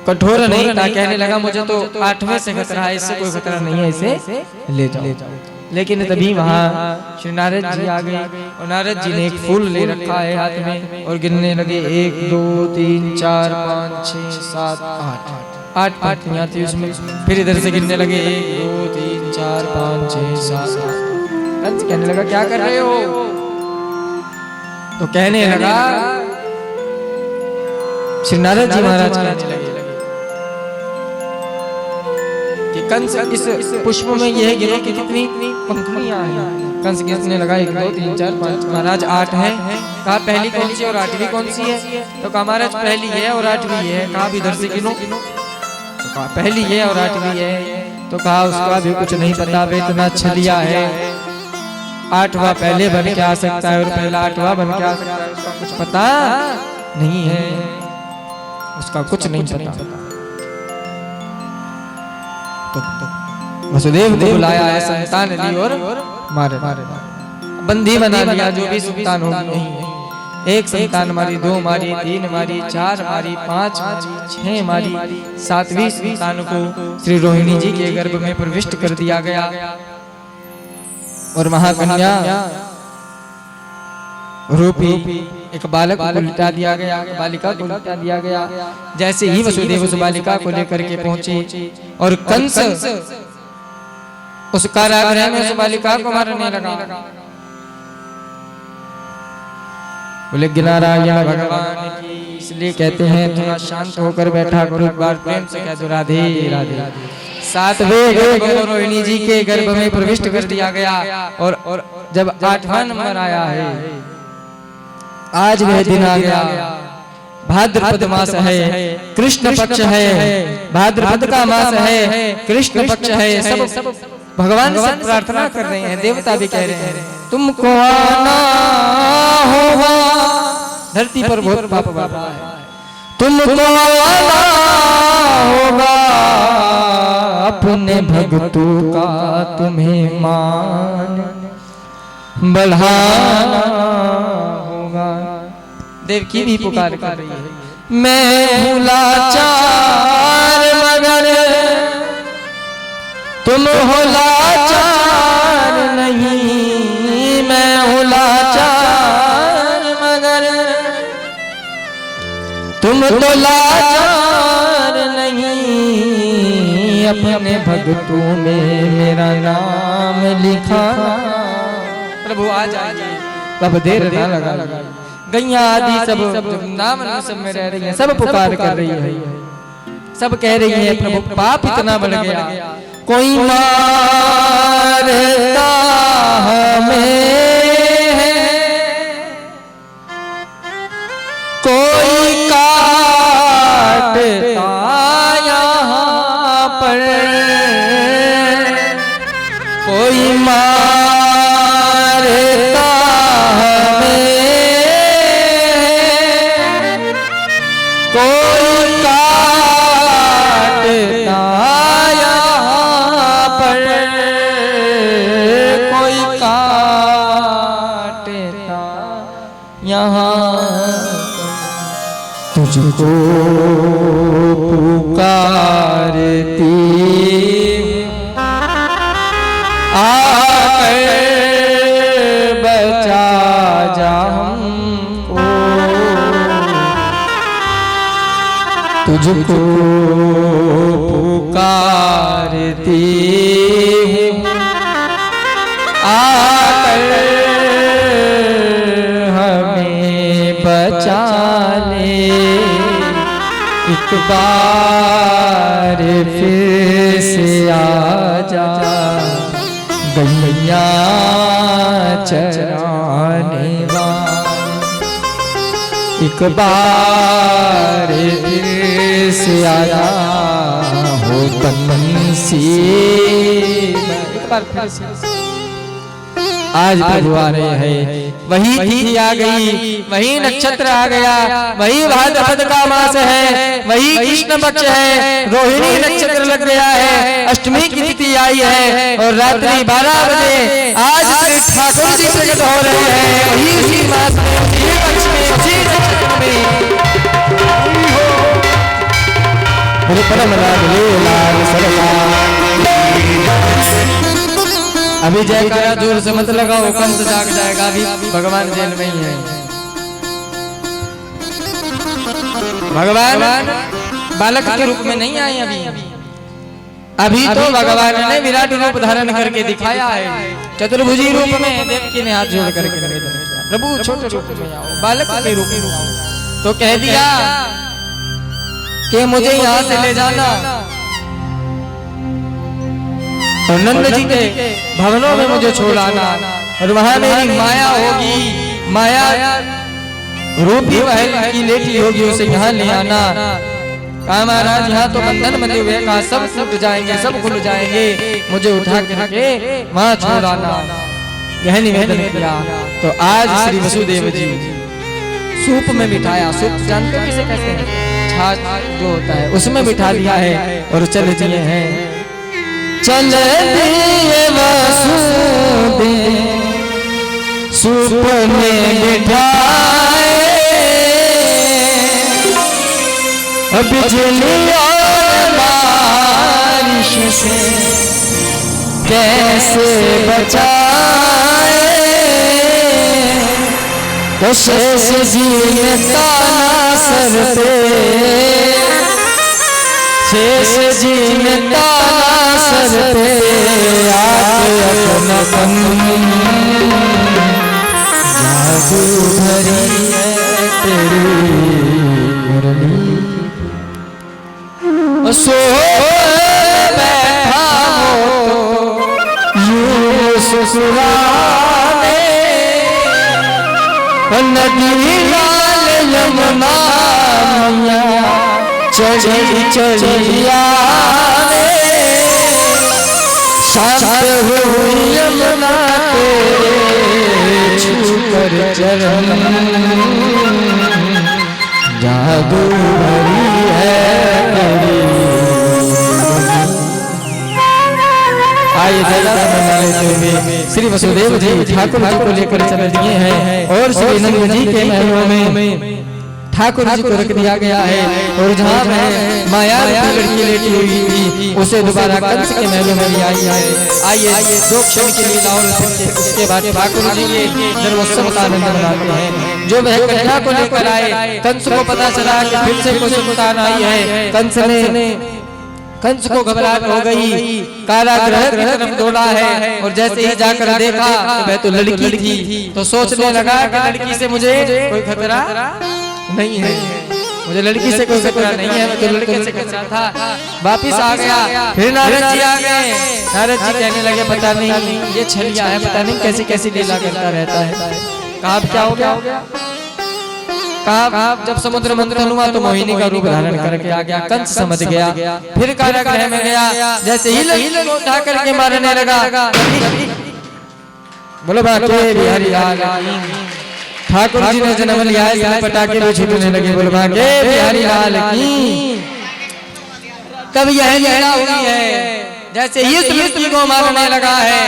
कठोर नहीं था, कहने लगा मुझे तो 8वें से खतरा है, इससे कोई खतरा नहीं है, इसे ले जाओ। लेकिन तभी वहां श्री नारद जी आ गए और नारद जी ने एक फूल ले रखा है हाथ में और गिनने लगे 1 2 3 4 5 6 7 8 पंक्तियां थी उसमें। फिर इधर से गिनने लगे 1 2 3 4 5 6 7 कंस कहने लगा क्या कर रहे हो? तो कहने लगा, श्री नारद जी महाराज कहने लगे कि कंस इस पुष्प में यह गिनो कि कितनी पंखुड़ियां हैं। कंस गिनने लगा 1 2 3 4 5। महाराज 8 है। कहा पहली कौन सी और 8वीं कौन सी है? तो कहा महाराज पहली है और 8वीं है। कहा इधर से गिनो। तो कहा पहली है और 8वीं है। तो कहा उसका भी कुछ नहीं पता, वे इतना छलिया है, 8वां पहले बन के आ सकता है और पहला 8वां बन के आ सकता है, उसका कुछ पता नहीं है, उसका कुछ नहीं पता। तो वसुदेव को बुलाया है, संतान ली और मारे बंदी बना लिया। जो भी संतान होगी नहीं, 1 संतान मारी, 2 मारी, 3 मारी, 4 मारी, 5 मारी, 6 मारी। 7वीं संतान को श्री रोहिणी जी के गर्भ में प्रविष्ट कर दिया गया और महाकन्या रूपी एक बालक को लिटा दिया गया, बालिका को लिटा दिया गया। जैसे ही वसुदेव उस बालिका को लेकर के पहुंचे और कंस उस कारागृह में उस बालिका को मारने लगा, बोले नारायण भगवान की। इसलिए कहते हैं थोड़ा शांत होकर बैठा करो, एक बार प्रेम से कह दो राधे राधे। सातवें गर्भ को रोहिणी जी के गर्भ में प्रविष्ट कर दिया गया और जब 8वां नंबर आया है, आज वह दिन आ गया। भाद्रपद मास है, कृष्ण पक्ष है, भाद्रपद का मास है, कृष्ण पक्ष है। सब भगवान से प्रार्थना कर रहे हैं, देवता भी कह रहे हैं तुमको आना होगा। धरती पर बहुत पाप बाबा है, तुमको आना होगा, अपने भक्तों का तुम्हें मान बढ़ाना होगा। देवकी भी पुकार कर रही है, मैं हूँ लाचार मगर तुम हो लाचार नहीं, मैं हूँ लाचार मगर तुम तो लाचार नहीं। अपने भक्तों में मेरा नाम लिखा। प्रभु आ जाइए, अब देर ना लगा। गैया आदि सब नाम सब में रह रही हैं, सब पुकार कर रही है, सब कह रही है प्रभु पाप इतना बढ़ गया, कोई मारता हमें है, कोई काटता यहाँ पर, कोई मारता हमें, कोई काटता यहाँ पर, कोई काटता यहाँ, तुझको पुकारती आकर बचा जा हमको, तुझको पुकारती आकर हमें बचा ले, एक बार फिर से आ जा गैया चराने वाली, एक बार फिर से आया हो बंसी। एक बार फिर से आज प्रभु आ रहे हैं, वही तिथि आ गई, वही नक्षत्र आ गया, वही भाद्रपद का मास है, वही कृष्ण पक्ष है, रोहिणी नक्षत्र लग गया है, अष्टमी की तिथि आई है और रात्रि 12 बजे आज श्री ठाकुर जी प्रकट हो रहे हैं, वही उसी मास में, उसी पक्ष में, उसी नक्षत्र में। परम राम लीला सरकार। अभी जयकारा जोर से मत लगाओ, कंस जाग जाएगा, अभी भगवान जेल में ही है। भगवान बालक के रूप में नहीं आए अभी तो भगवान ने विराट रूप धारण करके दिखाया है, चतुर्भुजी रूप में। देवकी ने हाथ जोड़ करके निवेदन किया, प्रभु छोटे रूप में आओ, बालक के रूप में आओ। तो कह दिया कि मुझे यहाँ से ले जाना और नंद जी के भवनों में मुझे छोड़ आना, और वहां मेरी माया होगी, माया रूपी वह की लेटी होगी, उसे यहाँ ले आना। कहा महाराज यहाँ तो बंधन बंधे हुए, कहा सब टूट जाएंगे, सब खुल जाएंगे, मुझे उठा करके वहां छोड़ आना, यह निवेदन किया। तो आज श्री वसुदेव जी सूप में बिठाया, सूप जानते किसे कहते हैं, छाछ जो होता है, उसमें बिठा दिया है और चल दिए हैं। चल दिए वसुदेव सूप में बिठाए, बिजली और बारिश से कैसे बचाए, तो शेष जी ने ताना सर पे, शेष जी ने ताना सर पे आके अपना जादू भरी है। सो बैठा हो तो यूं ससुराले नदी लाल यमुना मैया चढ़ी चढ़िया शांत हुई यमुना तेरे छूकर चरण जादू भरी है तेरी। आइए श्री वसुदेव जी ठाकुर जी को लेकर चल दिए हैं और श्री नंद जी के महलों में ठाकुर जी को रख दिया गया है। और जहाँ माया लड़की लेटी हुई थी उसे दोबारा कंस के महलों में ले आई है। आइए 2 क्षण के लिए और उसके बाद ठाकुर जी के सर्वोत्सव का आनंद मनाते हैं। जो वह कन्या को लेकर आए, कंस को पता चला कि फिर से कोई संतान आई है। कंस को घबराहट हो गई, कारागृह की तरफ दौड़ा है और जैसे ही जाकर देखा तो वह तो लड़की थी। तो सोचने लगा कि लड़की से मुझे कोई खतरा नहीं है, मुझे लड़की से कोई खतरा नहीं है, मैं तो लड़के से खतरा था। वापिस आ गया। फिर नारद जी आ गए। नारद जी कहने लगे पता नहीं ये छलिया है, पता नहीं कैसी कैसी लीला करता रहता है। कहा क्या हो गया? कहा जब समुद्र मंथन हुआ तो मोहिनी का रूप धारण करके आ गया। कंस समझ गया। फिर कारागृह में गया। जैसे ही लड़की को उठा करके मारने लगा, बोलो बाके बिहारी लाल की। ठाकुर जी ने जन्म लिया है, पटाखे भी छूटने लगे। बोलो बाके बिहारी लाल की। तब यह लीला हुई है। जैसे ही इस लड़की को मारने लगा है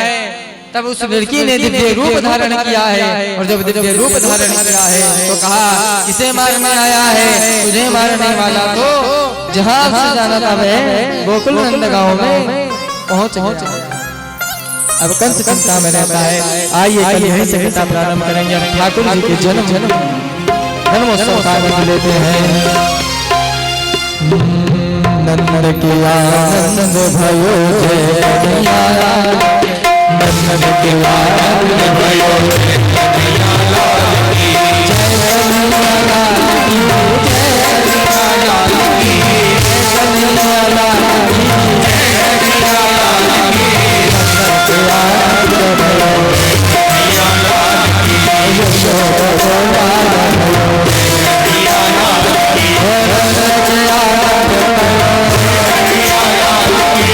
तब उस लड़की ने दिव्य रूप धारण किया है। और जब दिव्य रूप धारण किया है तो कहा किसे मारने आया है? तुझे मारने वाला तो जहाँ से जाना था वह गोकुल नंदगांव में पहुँच। अब कंस चिंता में रहता है। आइए यहीं से कथा प्रारंभ करेंगे। अब ठाकुर जी के जन्मोत्सव का आनंद लेते हैं। नंद के आनंद भयो जय कन्हैया, नंद के आनंद भयो जय कन्हैया लाल की, जय कन्हैया लाल की, जय कन्हैया लाल की, जय कन्हैया लाल की, जय कन्हैया लाल की। नंद के आनंद भयो कन्हैया लाल की, यशोदा लाल भयो कन्हैया लाल की, नंद के आनंद भयो कन्हैया लाल की।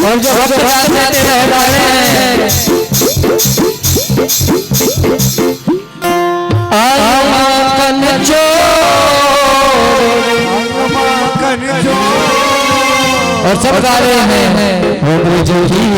और जो भक्त गाते रह डाले और सब गा रहे हैं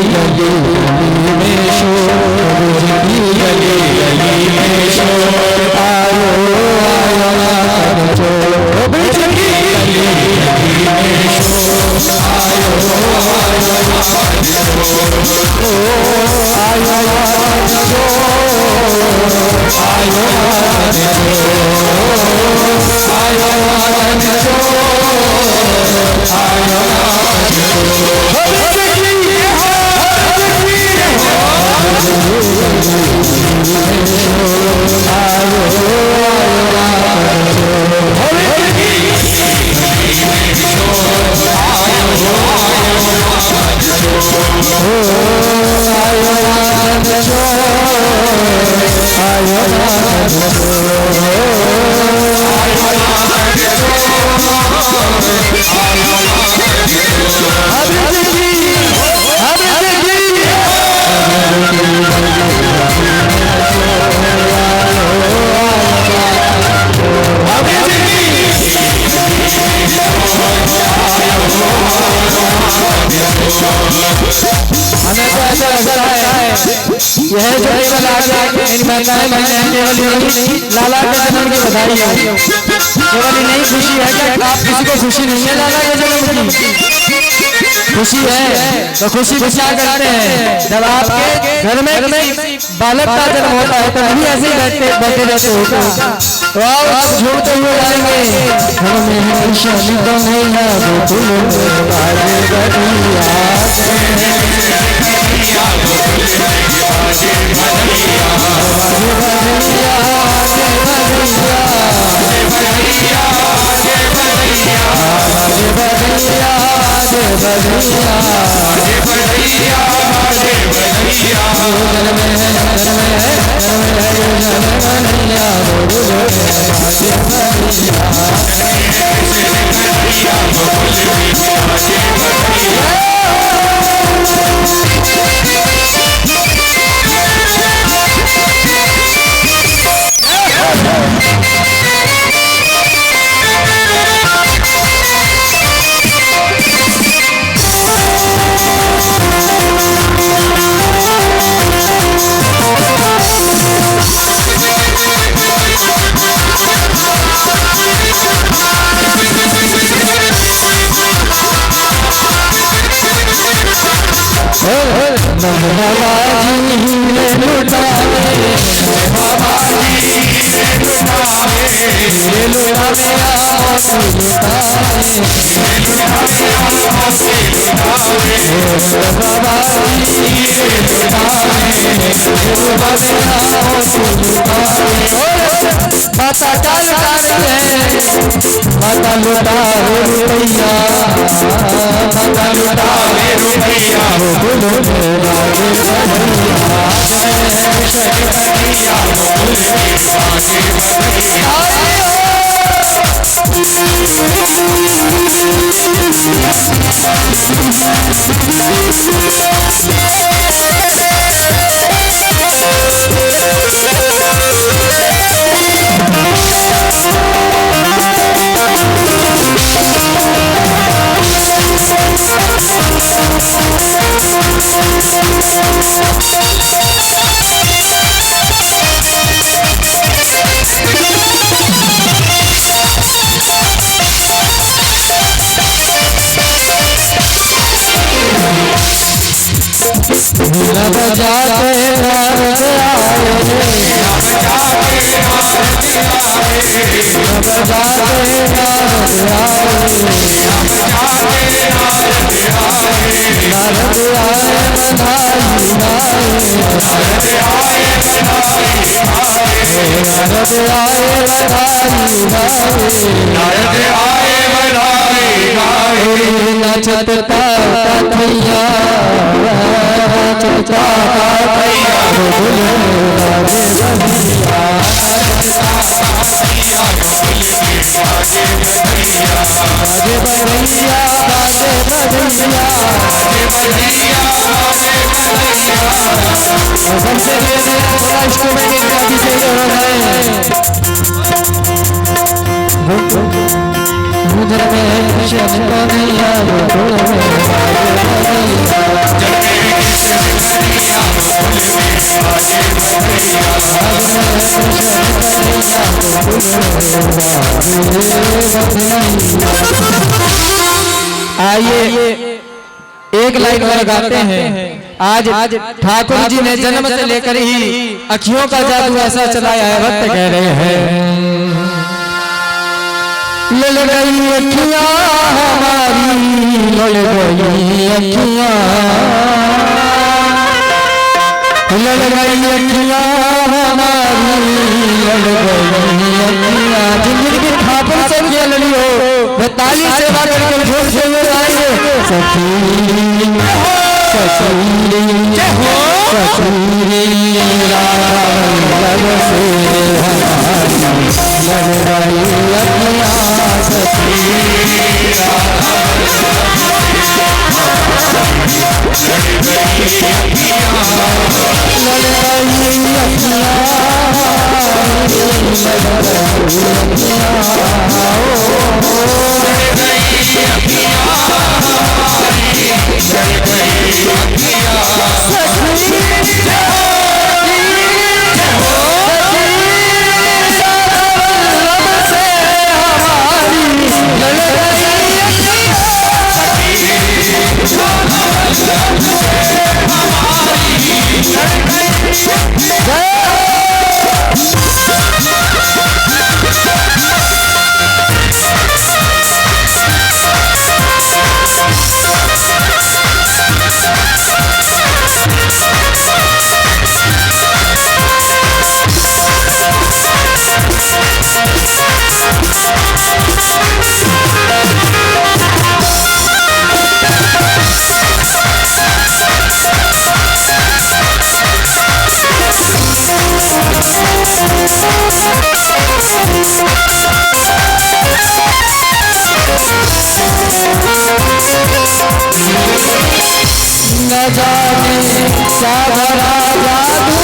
यह जो केवल आगे इन माताएं बहनें केवल नहीं लाला के जन्म की बधाई है। केवल नहीं खुशी है कि आप किसी को खुशी नहीं है लाला के जन्म की खुशी है तो खुशी क्या करते हैं जब आपके घर में बालक का जन्म होता है तो नहीं ऐसे ही बैठे रहते होगा तो आप झूठते हुए जाएंगे घर में खुशी तो नहीं है वो तुम माता डाल माता लुटा रुपैया माता लुटा रुपैया सबसे पहले थोड़ा इंस्ट्रूमेंट का विषय उधर में शब्द कन्हैया आइए एक लाइन और गाते हैं। आज ठाकुर जी ने जन्म से लेकर ही अखियों का जादू ऐसा चलाया है, भक्त कह रहे हैं लल गई अखियां हमारी, लल गई अखियां, लल गई अखियां हमारी, लल गई अखियां। जिंदगी ठाकुर से भी लड़ी हो वह ताली सेवा करके झूठ से हुए आएंगे। सखी सखी सखी लग से हमारी, लग गई अखियां सखी न जाने क्या भरा जादू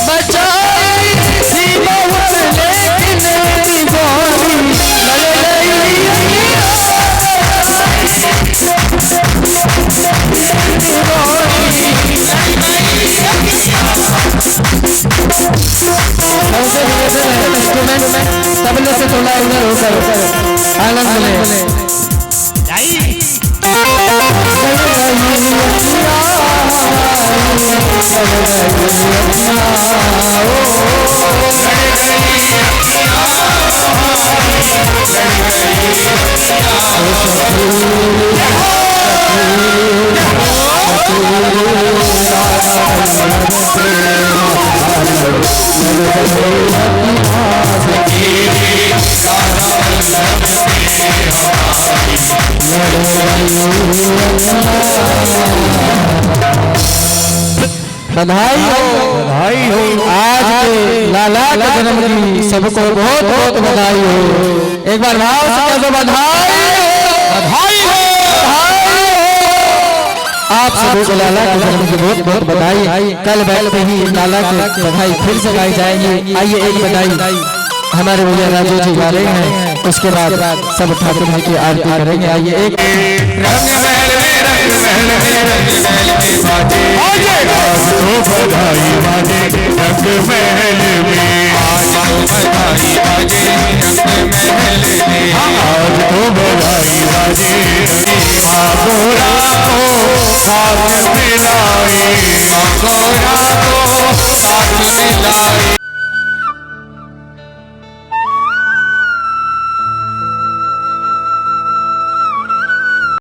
बचाई थी बहुत लेकिन दीवानी तबले से थोड़ा इधर होकर आनंद ले। बधाई हो, बधाई हो। आज के लाला के जन्म की सबको बहुत बहुत बधाई हो। एक बार भाव से कह दो बधाई हो, बधाई हो, बधाई हो। आप सभी को लाला के जन्म की बहुत बहुत बधाई। कल बैल पे ही लाला की बधाई फिर से गाई जाएगी। आइए एक बधाई हमारे भैया राजू जी गा रहे हैं, उसके बाद सब ठाकुर जी की आरती करेंगे। आइए एक रंग महल में रंग महल में रंग महल में बाजे आज तो बधाई बाजे रंग महल में आज तो बधाई बाजे रंग महल में आज तो बधाई बाजे गोरा को साथ मिलाए गोरा को साथ मिलाए